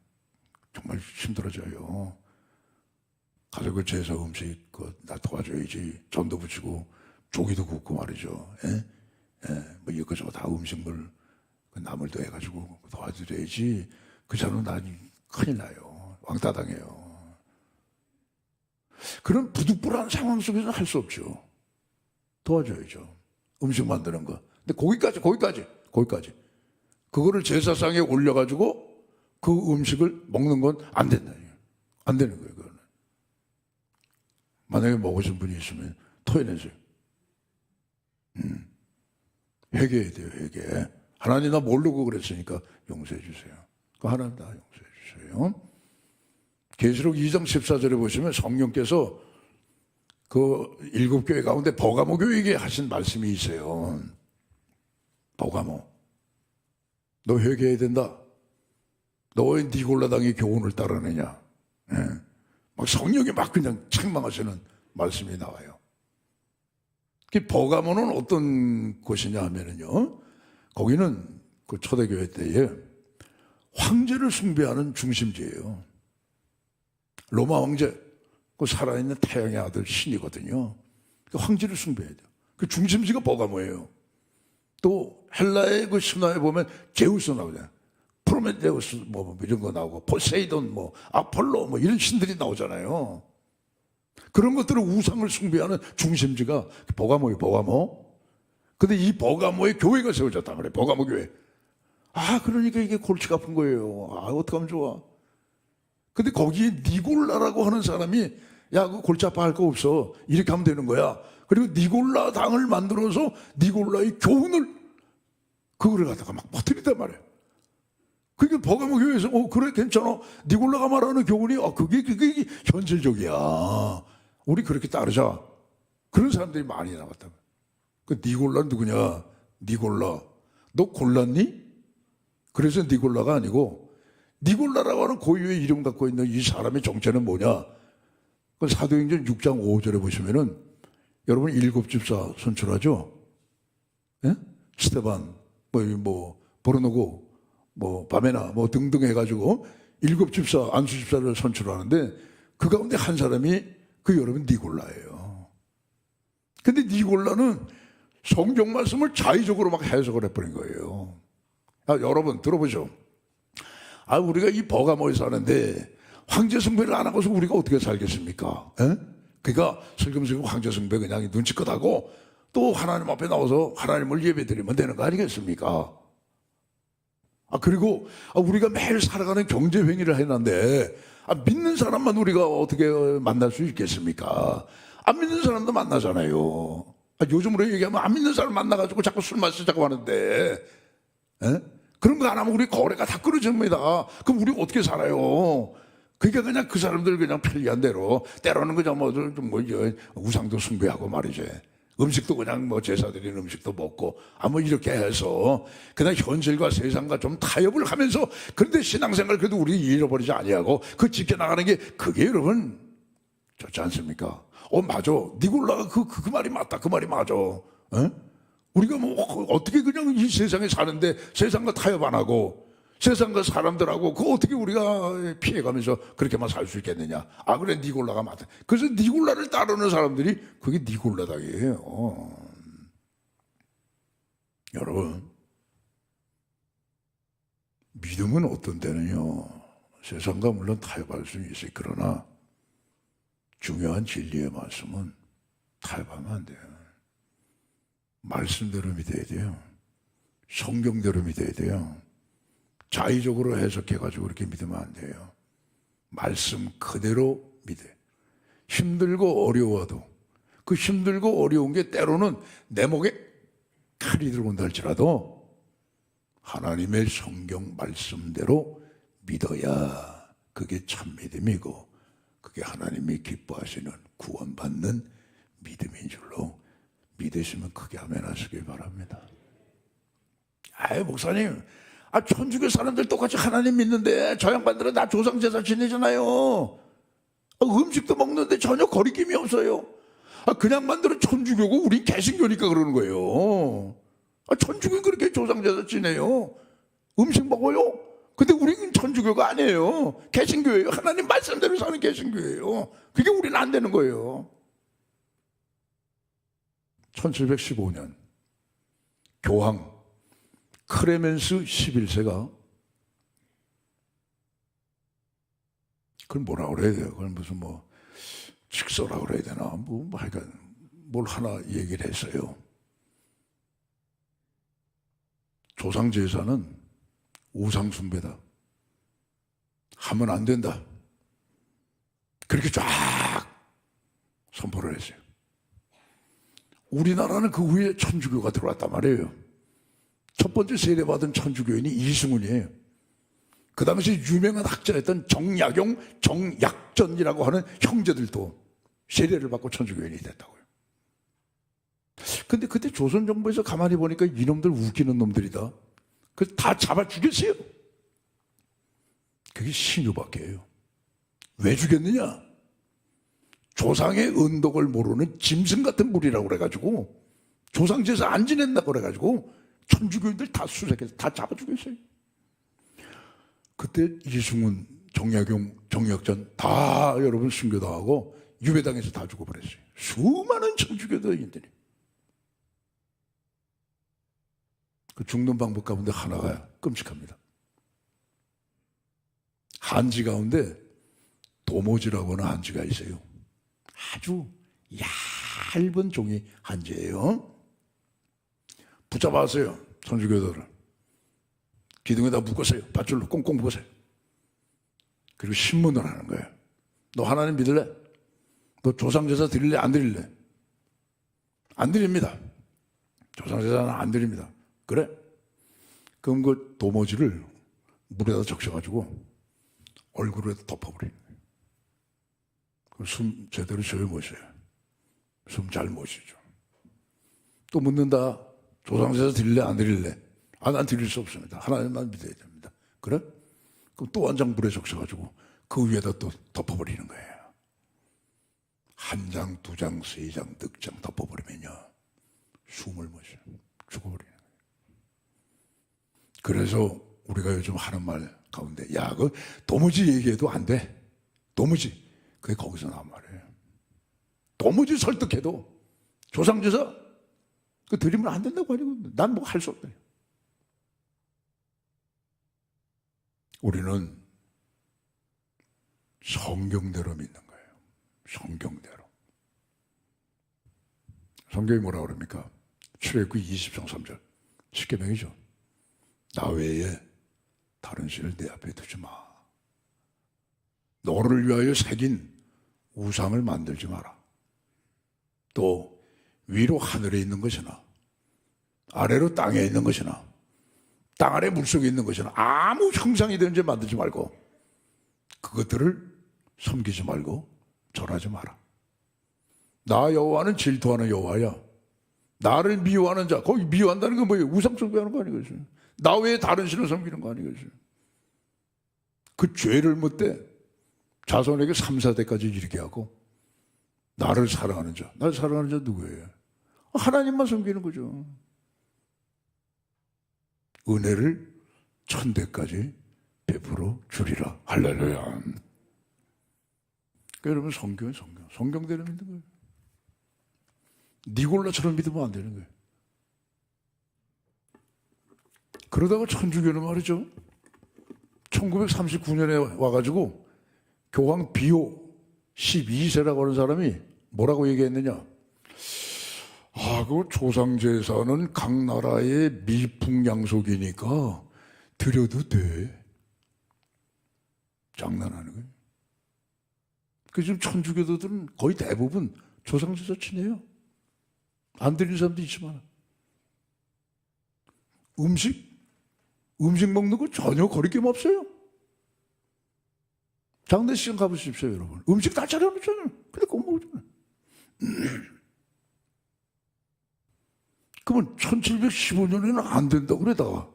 정말 힘들어져요. 가족을 제사 음식 나 도와줘야지. 전도 붙이고 조기도 굽고 말이죠. 뭐 이것저것 다 음식물 나물도 해가지고 도와드려야지. 그 사람은 난 큰일 나요. 왕따 당해요. 그런 부득불한 상황 속에서 할 수 없죠. 도와줘야죠. 음식 만드는 거. 근데 거기까지. 그거를 제사상에 올려가지고 그 음식을 먹는 건 안 된다. 안 되는 거예요. 그거는. 만약에 먹으신 분이 있으면 토해내세요. 회개해야 돼요. 회개. 하나님 나 모르고 그랬으니까 용서해 주세요. 그 하나님 나 용서해 주세요. 계시록 2장 14절에 보시면 성령께서 그 7교회 가운데 버가모 교회에게 하신 말씀이 있어요. 버가모 너 회개해야 된다. 너 왜 니골라당의 교훈을 따르느냐. 막 성령이 막 그냥 책망하시는 말씀이 나와요. 그 버가모는 어떤 곳이냐 하면은요, 거기는 그 초대교회 때에 황제를 숭배하는 중심지예요. 로마 황제, 그 살아있는 태양의 아들 신이거든요. 그 황제를 숭배해야 돼요. 그 중심지가 버가모예요. 또 헬라의 그 신화에 보면 제우스 나오잖아요. 프로메테우스 뭐 이런 거 나오고 포세이돈 뭐 아폴로 뭐 이런 신들이 나오잖아요. 그런 것들을 우상을 숭배하는 중심지가 버가모예요. 버가모. 근데 이 버가모의 교회가 세워졌단 말이에요. 버가모 교회. 그러니까 이게 골치가 아픈 거예요. 어떡하면 좋아. 근데 거기에 니골라라고 하는 사람이 그 골치 아파할 거 없어. 이렇게 하면 되는 거야. 그리고 니골라 당을 만들어서 니골라의 교훈을 그거를 갖다가 막 퍼뜨린단 말이에요. 그러니까 버가모 교회에서 그래 괜찮아. 니골라가 말하는 교훈이 그게 현실적이야. 우리 그렇게 따르자. 그런 사람들이 많이 나왔다. 그 니골라는 누구냐? 니골라. 너 골랐니? 그래서 니골라가 아니고 니골라라고 하는 고유의 이름 갖고 있는 이 사람의 정체는 뭐냐? 그 사도행전 6장 5절에 보시면은 여러분 7집사 선출하죠? 예? 스테반, 보르노고, 바메나, 등등 해가지고 7집사, 안수집사를 선출하는데 그 가운데 한 사람이 여러분 니골라예요. 근데 니골라는 성경 말씀을 자의적으로 막 해석을 해버린 거예요. 여러분 들어보죠. 우리가 이 버가모에 사는데 황제 숭배를 안 하고서 우리가 어떻게 살겠습니까? 그러니까 슬금슬금 황제 숭배 그냥 눈치껏 하고 또 하나님 앞에 나와서 하나님을 예배드리면 되는 거 아니겠습니까? 그리고 우리가 매일 살아가는 경제 행위를 해놨는데 믿는 사람만 우리가 어떻게 만날 수 있겠습니까? 안 믿는 사람도 만나잖아요. 요즘으로 얘기하면 안 믿는 사람 만나가지고 자꾸 술 마시자고 하는데 그런 거 안 하면 우리 거래가 다 끊어집니다. 그럼 우리 어떻게 살아요? 그러니까 그냥 그 사람들 그냥 편리한 대로 때로는 그냥 우상도 숭배하고 말이지. 음식도 그냥 제사 드리는 음식도 먹고 이렇게 해서 그냥 현실과 세상과 좀 타협을 하면서 그런데 신앙생활 그래도 우리 잃어버리지 아니하고 그 지켜나가는 게 그게 여러분 좋지 않습니까? 맞아. 니골라가 그 말이 맞다. 그 말이 맞아. 우리가 어떻게 그냥 이 세상에 사는데 세상과 타협 안 하고 세상과 사람들하고 어떻게 우리가 피해가면서 그렇게만 살 수 있겠느냐. 그래 니골라가 맞다. 그래서 니골라를 따르는 사람들이 그게 니골라당이에요. 여러분 믿음은 어떤 때는요 세상과 물론 타협할 수는 있어요. 그러나 중요한 진리의 말씀은 타협하면 안 돼요. 말씀대로 믿어야 돼요. 성경대로 믿어야 돼요. 자의적으로 해석해가지고 그렇게 믿으면 안 돼요. 말씀 그대로 믿어요. 힘들고 어려워도 그 힘들고 어려운 게 때로는 내 목에 칼이 들어온다 할지라도 하나님의 성경 말씀대로 믿어야 그게 참 믿음이고 그게 하나님이 기뻐하시는 구원받는 믿음인 줄로 믿으시면 크게 아멘 하시길 바랍니다. 아유 목사님, 천주교 사람들 똑같이 하나님 믿는데 저 양반들은 다 조상제사 지내잖아요. 음식도 먹는데 전혀 거리낌이 없어요. 그 양반들은 천주교고 우린 개신교니까 그러는 거예요. 천주교는 그렇게 조상제사 지내요. 음식 먹어요. 근데 우리는 천주교가 아니에요. 개신교예요. 하나님 말씀대로 사는 개신교예요. 그게 우리는 안 되는 거예요. 1715년 교황 크레멘스 11세가 그걸 뭐라 그래야 돼요? 그걸 무슨 직서라 그래야 되나? 하여간 뭘 하나 얘기를 했어요. 조상제사는 우상숭배다. 하면 안 된다. 그렇게 쫙 선포를 했어요. 우리나라는 그 후에 천주교가 들어왔단 말이에요. 첫 번째 세례받은 천주교인이 이승훈이에요. 그 당시 유명한 학자였던 정약전이라고 하는 형제들도 세례를 받고 천주교인이 됐다고요. 근데 그때 조선정부에서 가만히 보니까 이놈들 웃기는 놈들이다. 그래서 다 잡아 죽였어요. 그게 신유박해예요. 왜 죽였느냐? 조상의 은덕을 모르는 짐승 같은 무리라고 그래가지고 조상제사 안 지낸다고 그래가지고 천주교인들 다 수색해서 다 잡아 죽였어요. 그때 이승훈, 정약전 다 여러분 순교당하고 유배당에서 다 죽어버렸어요. 수많은 천주교도인들이. 그 죽는 방법 가운데 하나가 끔찍합니다. 한지 가운데 도모지라고 하는 한지가 있어요. 아주 얇은 종이 한지예요. 붙잡았어요. 천주교도를. 기둥에다 묶었어요. 밧줄로 꽁꽁 묶었어요. 그리고 신문을 하는 거예요. 너 하나님 믿을래? 너 조상제사 드릴래? 안 드릴래? 안 드립니다. 조상제사는 안 드립니다. 그래? 그럼 그 도모지를 물에다 적셔가지고 얼굴에 덮어버리는 거예요. 그럼 숨 제대로 쉬어 못 쉬어요. 숨 잘 못 쉬죠. 또 묻는다. 조상제사 드릴래? 안 드릴래? 난 드릴 수 없습니다. 하나님만 믿어야 됩니다. 그래? 그럼 또 한 장 물에 적셔가지고 그 위에다 또 덮어버리는 거예요. 한 장, 두 장, 세 장, 넉 장 덮어버리면요. 숨을 못 쉬어요. 죽어버리는 거예요. 그래서 우리가 요즘 하는 말 가운데 그 도무지 얘기해도 안 돼. 도무지. 그게 거기서 나온 말이에요. 도무지 설득해도 조상제사 그 드리면 안 된다고 하니까 난 뭐 할 수 없다. 우리는 성경대로 믿는 거예요. 성경대로. 성경이 뭐라 그럽니까? 출애굽기 20장 3절. 십계명이죠. 나 외에 다른 신을 내 앞에 두지 마. 너를 위하여 새긴 우상을 만들지 마라. 또 위로 하늘에 있는 것이나 아래로 땅에 있는 것이나 땅 아래 물속에 있는 것이나 아무 형상이 되는지 만들지 말고 그것들을 섬기지 말고 절하지 마라. 나 여호와는 질투하는 여호와야. 나를 미워하는 자, 거기 미워한다는 건 뭐예요? 우상 숭배하는 거 아니겠어요? 나 외에 다른 신을 섬기는 거 아니겠어요? 그 죄를 묻되 자손에게 3, 4대까지 이르게 하고 나를 사랑하는 자, 나를 사랑하는 자 누구예요? 하나님만 섬기는 거죠. 은혜를 1000대까지 베풀어 주리라. 할렐루야. 그러니까 여러분 성경은 성경대로 믿는 거예요. 니골라처럼 믿으면 안 되는 거예요. 그러다가 천주교는 말이죠. 1939년에 와가지고 교황 비오 12세라고 하는 사람이 뭐라고 얘기했느냐? 그 조상제사는 각 나라의 미풍양속이니까 드려도 돼. 장난하는 거예요. 그 지금 천주교도들은 거의 대부분 조상제사 지내요. 안 드리는 사람도 있지만 음식 먹는 거 전혀 거리낌 없어요. 장례식장 가보십시오, 여러분. 음식 다 차려놓잖아요. 근데 그거 먹잖아요. 그러면 1715년에는 안 된다고 그러다가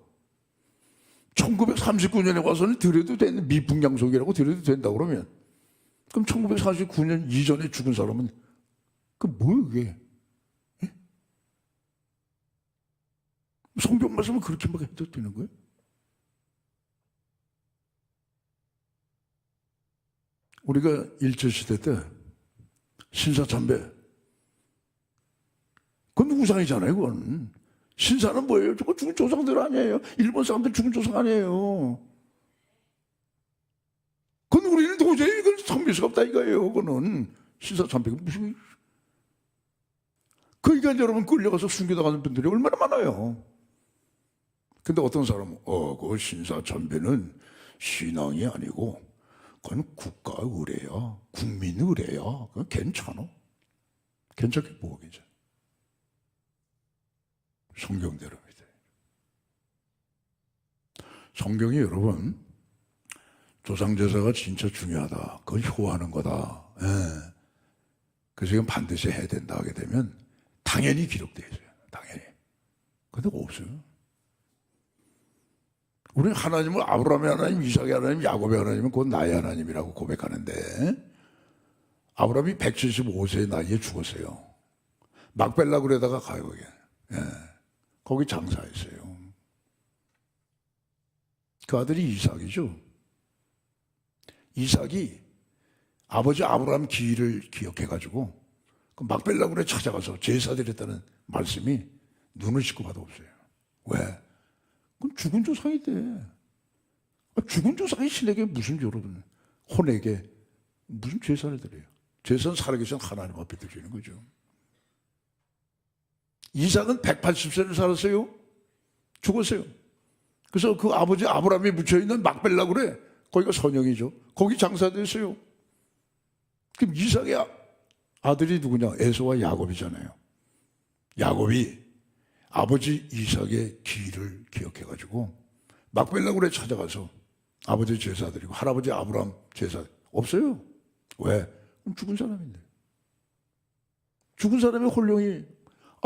1939년에 와서는 드려도 되는 미풍양속이라고 드려도 된다고 그러면 그럼 1949년 이전에 죽은 사람은 그 뭐예요 그게? 예? 성경 말씀은 그렇게 막 해도 되는 거예요? 우리가 일제시대 때 신사참배 그건 우상이잖아요. 그건 신사는 뭐예요? 저거 죽은 조상들 아니에요. 일본 사람들 죽은 조상 아니에요. 그건 우리는 도저히 이걸 섬길 수가 없다 이거예요. 그거는 신사참배가 무슨 그러니까 여러분 끌려가서 숨겨나가는 분들이 얼마나 많아요. 근데 어떤 사람은 그 신사참배는 신앙이 아니고 그건 국가 의례야. 국민 의례야. 그건 괜찮아. 괜찮게 뭐가 괜찮아. 성경대로입니다. 성경이 여러분 조상제사가 진짜 중요하다. 그건 효하는 거다. 예. 그래서 이건 반드시 해야 된다 하게 되면 당연히 기록되어 있어요. 당연히. 근데 없어요. 우리는 하나님을 아브라함의 하나님, 이삭의 하나님, 야곱의 하나님은 곧 나의 하나님이라고 고백하는데 아브라함이 175세의 나이에 죽었어요. 막벨라 그러다가 가요. 거기. 예. 거기 장사했어요. 그 아들이 이삭이죠. 이삭이 아버지 아브라함 기일을 기억해가지고 그 막벨라굴에 찾아가서 제사드렸다는 말씀이 눈을 씻고 봐도 없어요. 왜? 그건 죽은 조상인데 죽은 조상이 신에게 무슨 여러분 혼에게 무슨 제사를 드려요? 제사는 살아계신 하나님 앞에 드리는 거죠. 이삭은 180세를 살았어요. 죽었어요. 그래서 그 아버지 아브라함이 묻혀있는 막벨라굴에 거기가 선영이죠. 거기 장사됐어요. 그럼 이삭의 아들이 누구냐? 에서와 야곱이잖아요. 야곱이 아버지 이삭의 기일을 기억해가지고 막벨라굴에 찾아가서 아버지 제사 드리고 할아버지 아브라함 제사 없어요. 왜? 죽은 사람인데. 죽은 사람의 혼령이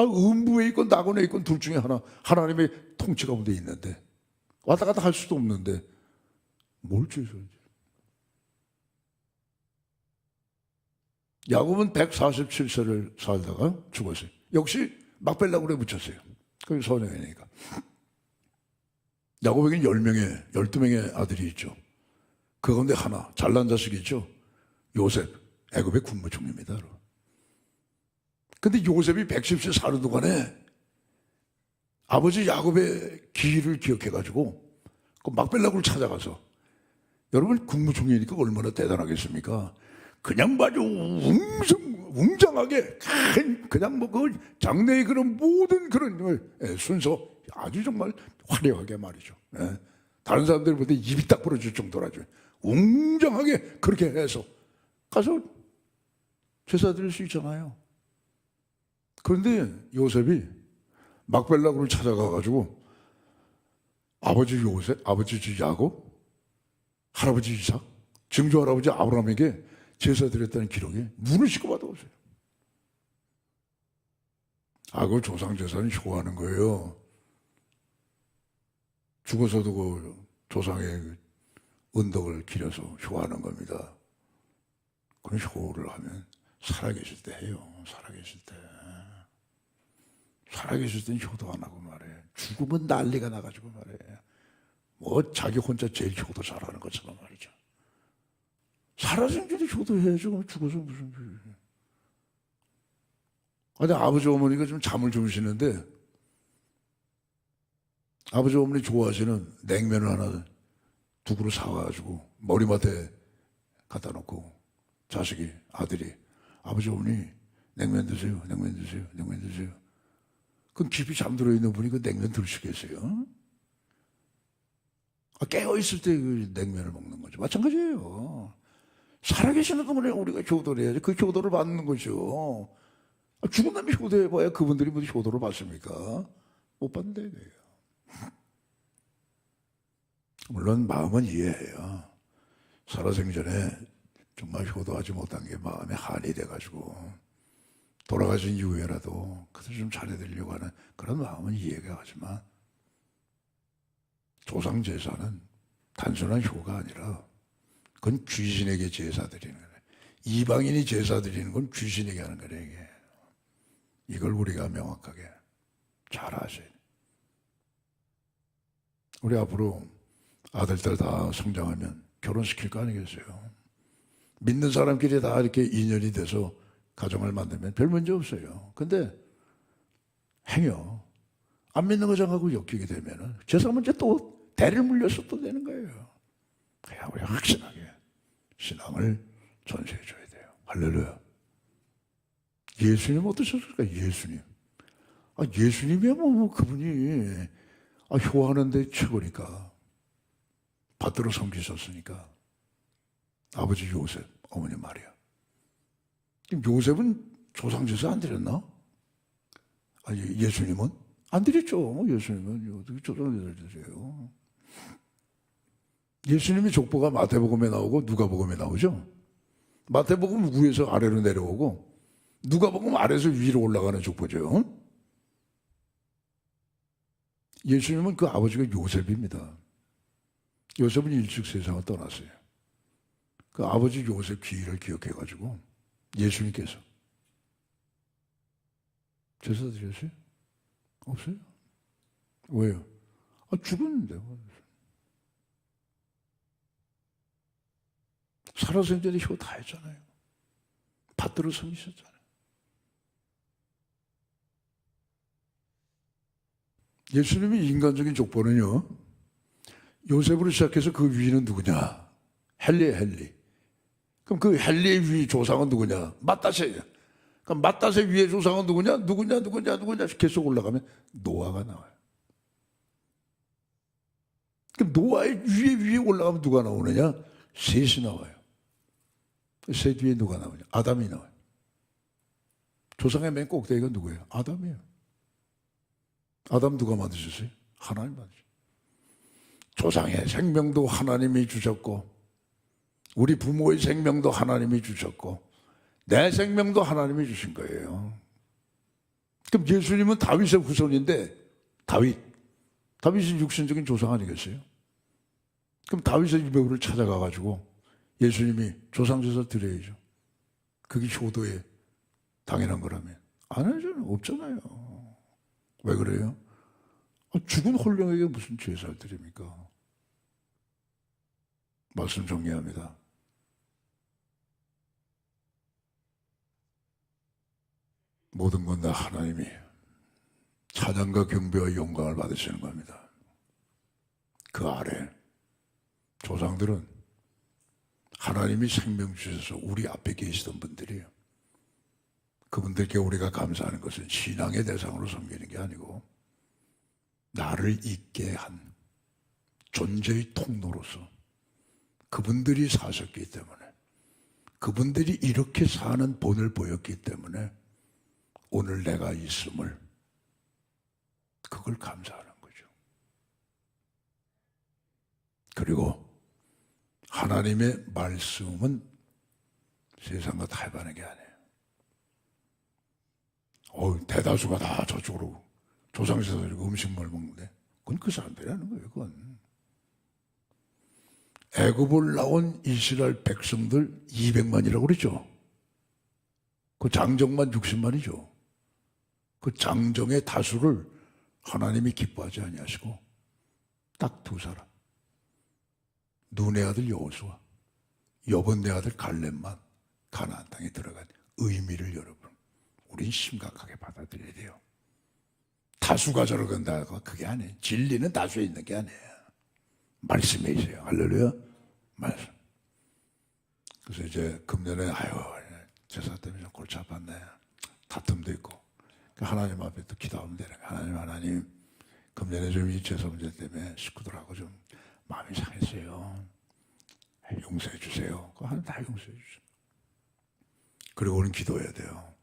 음부에 있건 낙원에 있건 둘 중에 하나 하나님의 통치 가운데 있는데 왔다 갔다 할 수도 없는데 뭘 죄송하지? 야곱은 147세를 살다가 죽었어요. 역시 막벨라굴에 묻혔어요. 그게 선영이니까. 야곱에게는 10명의, 12명의 아들이 있죠. 그 가운데 하나, 잘난 자식이 있죠. 요셉, 애굽의 국무총리입니다. 근데 요셉이 110세 사는 동안에 아버지 야곱의 기일을 기억해가지고 그 막벨라굴을 찾아가서 여러분 국무총리니까 얼마나 대단하겠습니까? 그냥 아주 웅장하게 그냥 뭐 그 장래의 그런 모든 그런 순서 아주 정말 화려하게 말이죠. 다른 사람들 보다 입이 딱 부러질 정도라죠. 웅장하게 그렇게 해서 가서 제사 드릴 수 있잖아요. 그런데 요셉이 막벨라굴을 찾아가가지고 아버지 요셉, 아버지 야곱, 할아버지 이삭, 증조 할아버지 아브라함에게 제사 드렸다는 기록에 눈을 씻고 봐도 없어요. 그 조상 제사는 효하는 거예요. 죽어서도 그 조상의 은덕을 기려서 효하는 겁니다. 그런 효를 하면 살아계실 때 해요. 살아계실 때. 살아계실 때는 효도 안 하고 말해. 죽으면 난리가 나가지고 말해. 뭐 자기 혼자 제일 효도 잘하는 것처럼 말이죠. 살아진 줄이 효도해야죠. 그럼 죽어서 무슨. 근데 아버지 어머니가 좀 잠을 주무시는데 아버지 어머니 좋아하시는 냉면을 하나 두 그릇 사와가지고 머리맡에 갖다 놓고 자식이, 아들이, 아버지, 어머니 냉면 드세요, 냉면 드세요, 냉면 드세요. 그럼 깊이 잠들어 있는 분이 그 냉면 들으시겠어요? 깨어있을 때 그 냉면을 먹는 거죠. 마찬가지예요. 살아계시는 동안에 우리가 효도를 해야지. 그 효도를 받는 거죠. 죽은 놈이 효도해봐야 그분들이 무슨 효도를 받습니까? 못 받는다 이거예요. 물론 마음은 이해해요. 살아생전에 정말 효도하지 못한 게 마음에 한이 돼가지고 돌아가신 이후에라도 그것을 좀 잘해드리려고 하는 그런 마음은 이해가 가지만 조상제사는 단순한 효가 아니라 그건 귀신에게 제사 드리는 거예요. 이방인이 제사 드리는 건 귀신에게 하는 거예요. 이게. 이걸 우리가 명확하게 잘 아셔야 돼요. 우리 앞으로 아들들 다 성장하면 결혼시킬 거 아니겠어요? 믿는 사람끼리 다 이렇게 인연이 돼서 가정을 만들면 별 문제 없어요. 근데 행여 안 믿는 거장하고 엮이게 되면은 제사 문제 또 대를 물려서 또 되는 거예요. 그냥 우리 확실하게 신앙을 전수해 줘야 돼요. 할렐루야. 예수님 어떠셨을까? 예수님. 예수님이야 뭐 그분이 효하는데 최고니까. 받들어 섬기셨으니까. 아버지 요셉, 어머니 마리아. 요셉은 조상제사 안 드렸나? 예수님은? 안 드렸죠. 예수님은 어떻게 조상제사를 드려요? 예수님이 족보가 마태복음에 나오고 누가복음에 나오죠. 마태복음 위에서 아래로 내려오고 누가복음 아래에서 위로 올라가는 족보죠. 예수님은 그 아버지가 요셉입니다. 요셉은 일찍 세상을 떠났어요. 그 아버지 요셉 귀를 기억해가지고 예수님께서 제사 드렸어요? 없어요? 왜요? 죽었는데. 살아생전에 효 다 했잖아요. 받들어 섬기셨잖아요. 예수님의 인간적인 족보는요, 요셉으로 시작해서 그 위는 누구냐? 헬리예요, 헬리. 그럼 그 헬리의 위 조상은 누구냐? 맏다세예요. 그럼 맏다세 위의 조상은 누구냐? 누구냐? 계속 올라가면 노아가 나와요. 그럼 노아의 위에 올라가면 누가 나오느냐? 셋이 나와요. 셋 위에 누가 나오냐? 아담이 나와요. 조상의 맨 꼭대기가 누구예요? 아담이에요. 아담 누가 만드셨어요? 하나님 만드셨어요. 조상의 생명도 하나님이 주셨고 우리 부모의 생명도 하나님이 주셨고 내 생명도 하나님이 주신 거예요. 그럼 예수님은 다윗의 후손인데 다윗이 육신적인 조상 아니겠어요? 그럼 다윗의 유배우를 찾아가가지고 예수님이 조상제사 드려야죠. 그게 효도에 당연한 거라면 안 하잖아요. 없잖아요. 왜 그래요? 죽은 홀령에게 무슨 제사를 드립니까? 말씀 정리합니다. 모든 건 다 하나님이 찬양과 경배와 영광을 받으시는 겁니다. 그 아래 조상들은 하나님이 생명 주셔서 우리 앞에 계시던 분들이에요. 그분들께 우리가 감사하는 것은 신앙의 대상으로 섬기는 게 아니고 나를 있게 한 존재의 통로로서 그분들이 사셨기 때문에 그분들이 이렇게 사는 본을 보였기 때문에 오늘 내가 있음을 그걸 감사하는 거죠. 그리고 하나님의 말씀은 세상과 타협하는 게 아니에요. 대다수가 다 저쪽으로 조상제사 드리고 음식물 먹는데 그건 그 사람들이 하는 거예요. 그건 애굽을 나온 이스라엘 백성들 200만이라고 그랬죠. 그 장정만 60만이죠. 그 장정의 다수를 하나님이 기뻐하지 아니하시고 딱 두 사람, 눈의 아들 여호수아, 여본네 아들 갈렙만 가나안 땅에 들어간 의미를 여러분 우린 심각하게 받아들여야 돼요. 다수가 저러간다고 그게 아니에요. 진리는 다수에 있는 게 아니에요. 말씀이세요. 할렐루야. 말씀. 그래서 이제 금년에 제사 때문에 좀 골치 아팠네. 다툼도 있고. 하나님 앞에 또 기도하면 되는 거예요. 하나님, 금년에 좀 이 제사 문제 때문에 식구들하고 좀 마음이 상했어요. 용서해 주세요. 하나님 다 용서해 주세요. 그리고는 기도해야 돼요.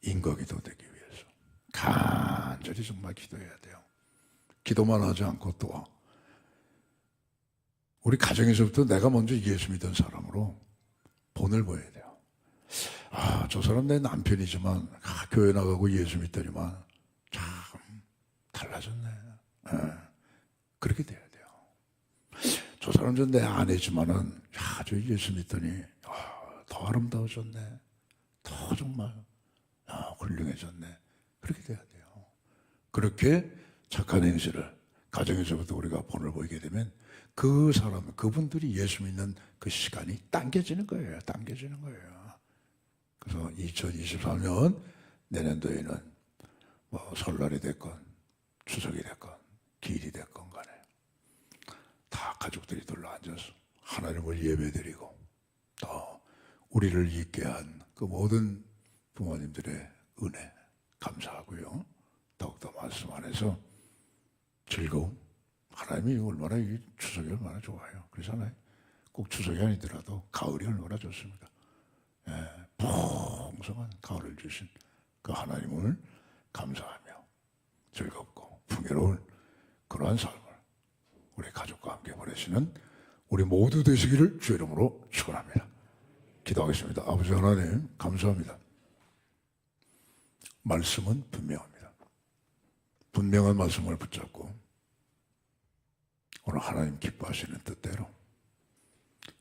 인과기도 되기 위해서. 간절히 정말 기도해야 돼요. 기도만 하지 않고 또 우리 가정에서부터 내가 먼저 예수 믿은 사람으로 본을 보여야 돼요. 저 사람 내 남편이지만 교회 나가고 예수 믿더니만 참 달라졌네. 그렇게 돼야 돼요. 저 사람 전 내 아내지만은 저 예수 믿더니 더 아름다워졌네. 더 정말 훌륭해졌네. 그렇게 돼야 돼요. 그렇게 착한 행실을 가정에서부터 우리가 본을 보이게 되면 그 사람, 그분들이 예수 믿는 그 시간이 당겨지는 거예요. 당겨지는 거예요. 그래서 2023년 내년도에는 뭐 설날이 됐건 추석이 됐건 기일이 됐건 간에 다 가족들이 둘러앉아서 하나님을 예배드리고 또 우리를 있게 한 그 모든 부모님들의 은혜 감사하고요. 더욱더 말씀 안에서 즐거움. 하나님이 얼마나 이 추석이 얼마나 좋아요. 그렇잖아요. 꼭 추석이 아니더라도 가을이 얼마나 좋습니까? 풍성한 가을을 주신 그 하나님을 감사하며 즐겁고 풍요로운 그러한 삶을 우리 가족과 함께 보내시는 우리 모두 되시기를 주의 이름으로 축원합니다. 기도하겠습니다. 아버지 하나님 감사합니다. 말씀은 분명합니다. 분명한 말씀을 붙잡고 오늘 하나님 기뻐하시는 뜻대로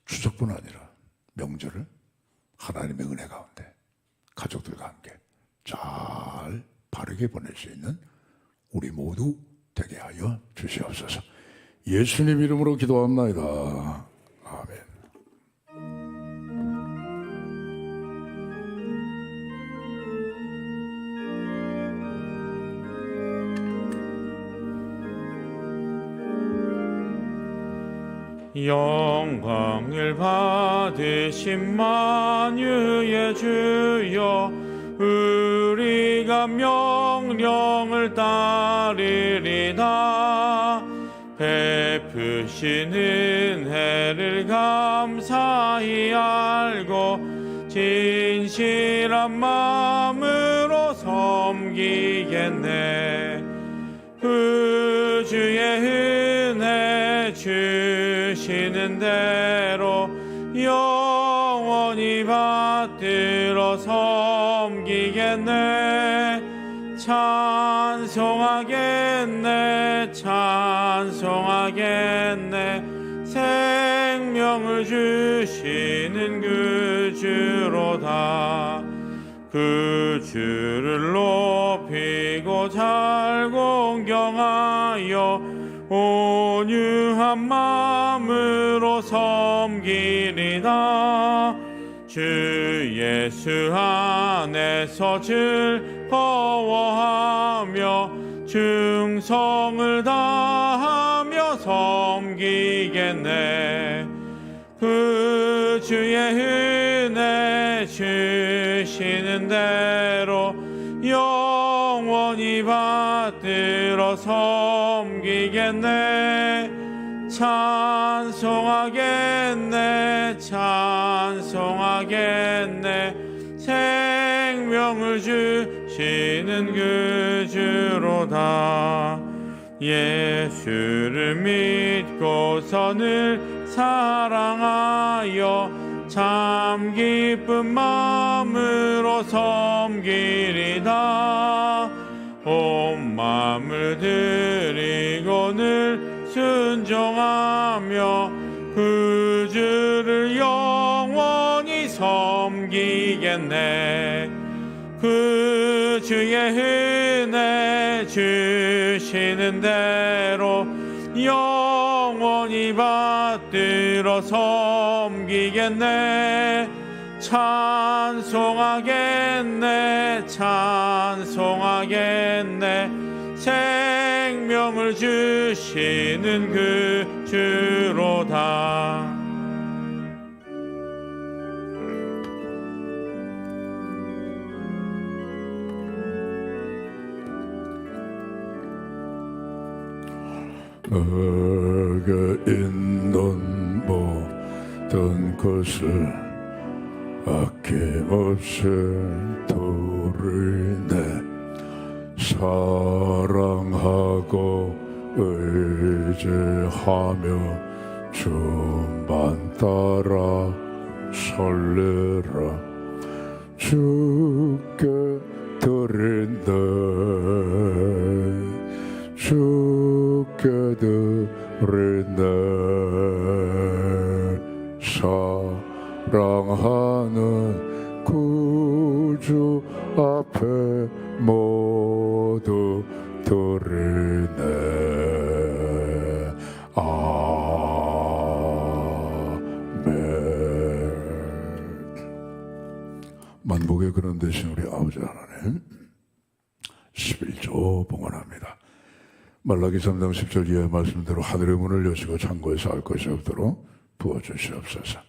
추석뿐 아니라 명절을 하나님의 은혜 가운데 가족들과 함께 잘 바르게 보낼 수 있는 우리 모두 되게 하여 주시옵소서. 예수님 이름으로 기도합나이다. 아멘. 영광을 받으신 만유의 주여, 우리가 명령을 따르리다. 베푸신 은혜를 감사히 알고 진실한 마음으로 섬기겠네. 그 주의 은혜 주시는 대로 영원히 받들어 섬기겠네. 찬송하겠네. 찬송하겠네. 생명을 주시는 그 주로다. 그 주를 높이고 잘 공경하여 온유한 마음으로 섬기리다. 주 예수 안에서 즐거워하며 충성을 다하며 섬기겠네. 그 주의 은혜 주시는 대로 영원히 받들어 섬기겠네. 찬송하겠네. 찬송하겠네. 생명을 주시는 그 주로다. 예수를 믿고서 늘 사랑하여 참 기쁜 마음으로 섬기리다. 온 마음을 드리고 늘 순종하며 그 주를 영원히 섬기겠네. 그 주의 은혜 주시는 대로 영원히 받들어 섬기겠네. 찬송하겠네. 찬송하겠네. 생명 생명을 주시는 그 주로다. 내게 있는 모든 것을 아낌없이 드리네. 사랑하고 의지하며 주만 따라 설레라. 주께 드린네. 주께 드리네. 사랑하는 구주 앞에 모두 드리네. 아멘. 만복의 그런 대신 우리 아버지 하나님 11조 봉헌합니다. 말라기 3장 10절 이하의 말씀대로 하늘의 문을 여시고 창고에서 알 것이 없도록 부어주시옵소서.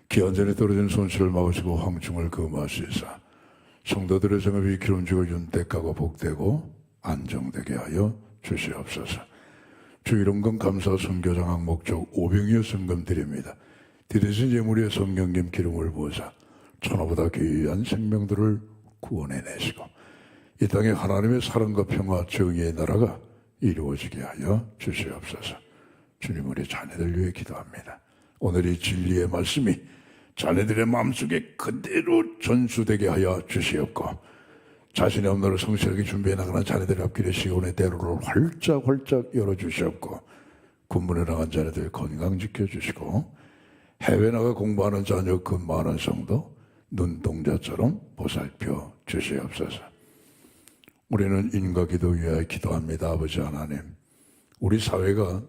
기한전에 떨어진 손실을 막으시고 황충을 금하시사 성도들의 생업이 기름지고 윤택하고 복되고 안정되게 하여 주시옵소서. 주 이름건 감사 선교장학 목적 500여 성금 드립니다. 드리신 예물의 성령님 기름을 부으사 천하보다 귀한 생명들을 구원해내시고 이 땅에 하나님의 사랑과 평화 정의의 나라가 이루어지게 하여 주시옵소서. 주님, 우리 자녀들 위해 기도합니다. 오늘 이 진리의 말씀이 자녀들의 마음속에 그대로 전수되게 하여 주시옵고 자신의 업무를 성실하게 준비해 나가는 자녀들의 앞길에 시온의 대로를 활짝 열어주시옵고 군문에 나간 자녀들 건강 지켜주시고 해외 나가 공부하는 자녀 그 많은 성도 눈동자처럼 보살펴 주시옵소서. 우리는 인과 기도 위하여 기도합니다. 아버지 하나님, 우리 사회가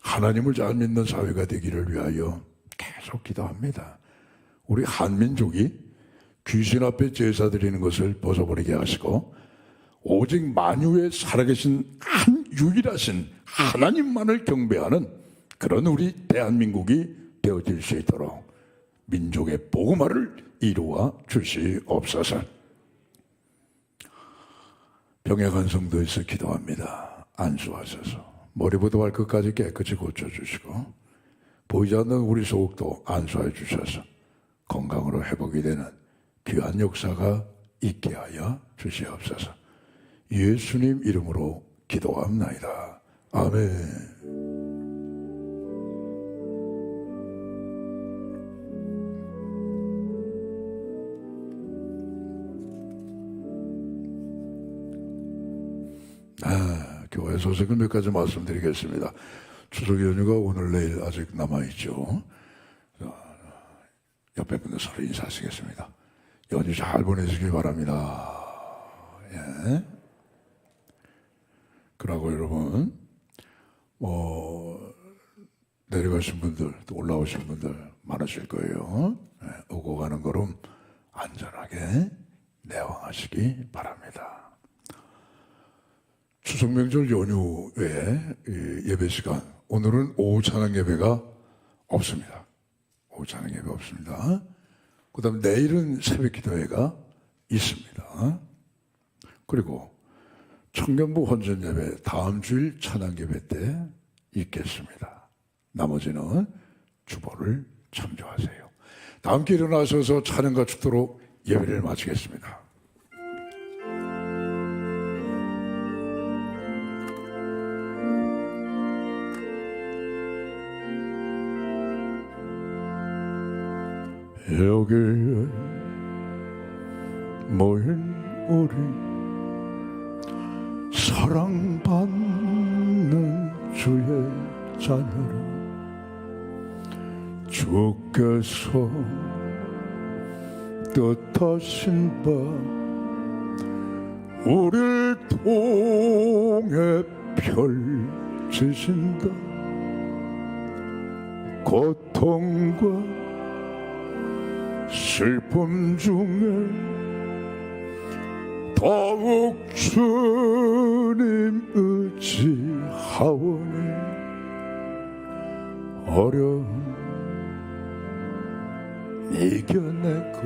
하나님을 잘 믿는 사회가 되기를 위하여 계속 기도합니다. 우리 한민족이 귀신 앞에 제사 드리는 것을 벗어버리게 하시고 오직 만유에 살아계신 한 유일하신 하나님만을 경배하는 그런 우리 대한민국이 되어질 수 있도록 민족의 복음화를 이루어 주시옵소서. 병약한 성도에서 기도합니다. 안수하소서. 머리부터 발끝까지 깨끗이 고쳐주시고 보이지 않는 우리 소옥도 안수해 주셔서 건강으로 회복이 되는 귀한 역사가 있게 하여 주시옵소서. 예수님 이름으로 기도합나이다. 아멘. 교회 소식을 몇 가지 말씀드리겠습니다. 추석 연휴가 오늘 내일 아직 남아있죠. 옆에 분들 서로 인사하시겠습니다. 연휴 잘 보내시기 바랍니다. 예. 그러고 여러분 내려가신 분들 또 올라오신 분들 많으실 거예요. 예. 오고 가는 걸음 안전하게 내왕하시기 바랍니다. 추석 명절 연휴에 예배 시간, 오늘은 오후 찬양 예배가 없습니다. 오후 찬양 예배 없습니다. 그 다음에 내일은 새벽 기도회가 있습니다. 그리고 청년부 헌전 예배 다음 주일 찬양 예배 때 있겠습니다. 나머지는 주보를 참조하세요. 다 함께 일어나셔서 찬양과 축도로 예배를 마치겠습니다. 여기 모인 우리 사랑받는 주의 자녀라. 주께서 뜻하신 바 우리를 통해 펼치신다. 고통과 슬픔 중에 더욱 주님 의지하오니 어려움 이겨내고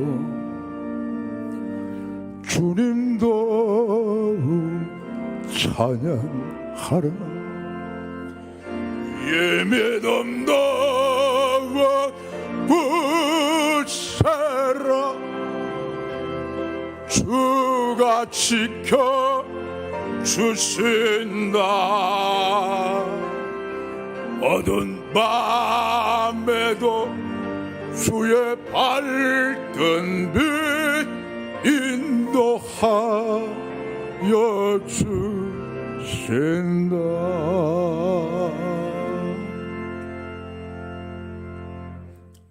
주님 더욱 찬양하라. 예매담당한 부세라 주가 지켜 주신다. 어두운 밤에도 주의 밝은 빛 인도하여 주신다.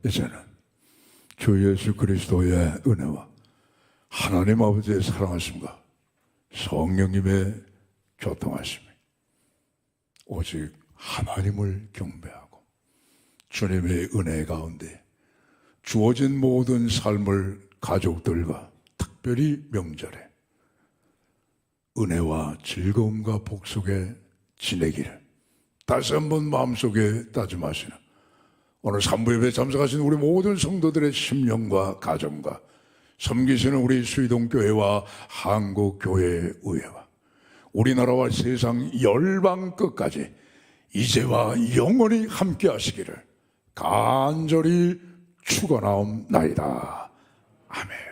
이제는 주 예수 그리스도의 은혜와 하나님 아버지의 사랑하심과 성령님의 교통하심이 오직 하나님을 경배하고 주님의 은혜 가운데 주어진 모든 삶을 가족들과 특별히 명절에 은혜와 즐거움과 복 속에 지내기를 다시 한번 마음속에 다짐하시는 오늘 산부예배에 참석하신 우리 모든 성도들의 심령과 가정과 섬기시는 우리 수의동교회와 한국교회의회와 우리나라와 세상 열방 끝까지 이제와 영원히 함께 하시기를 간절히 축원하옵나이다. 아멘.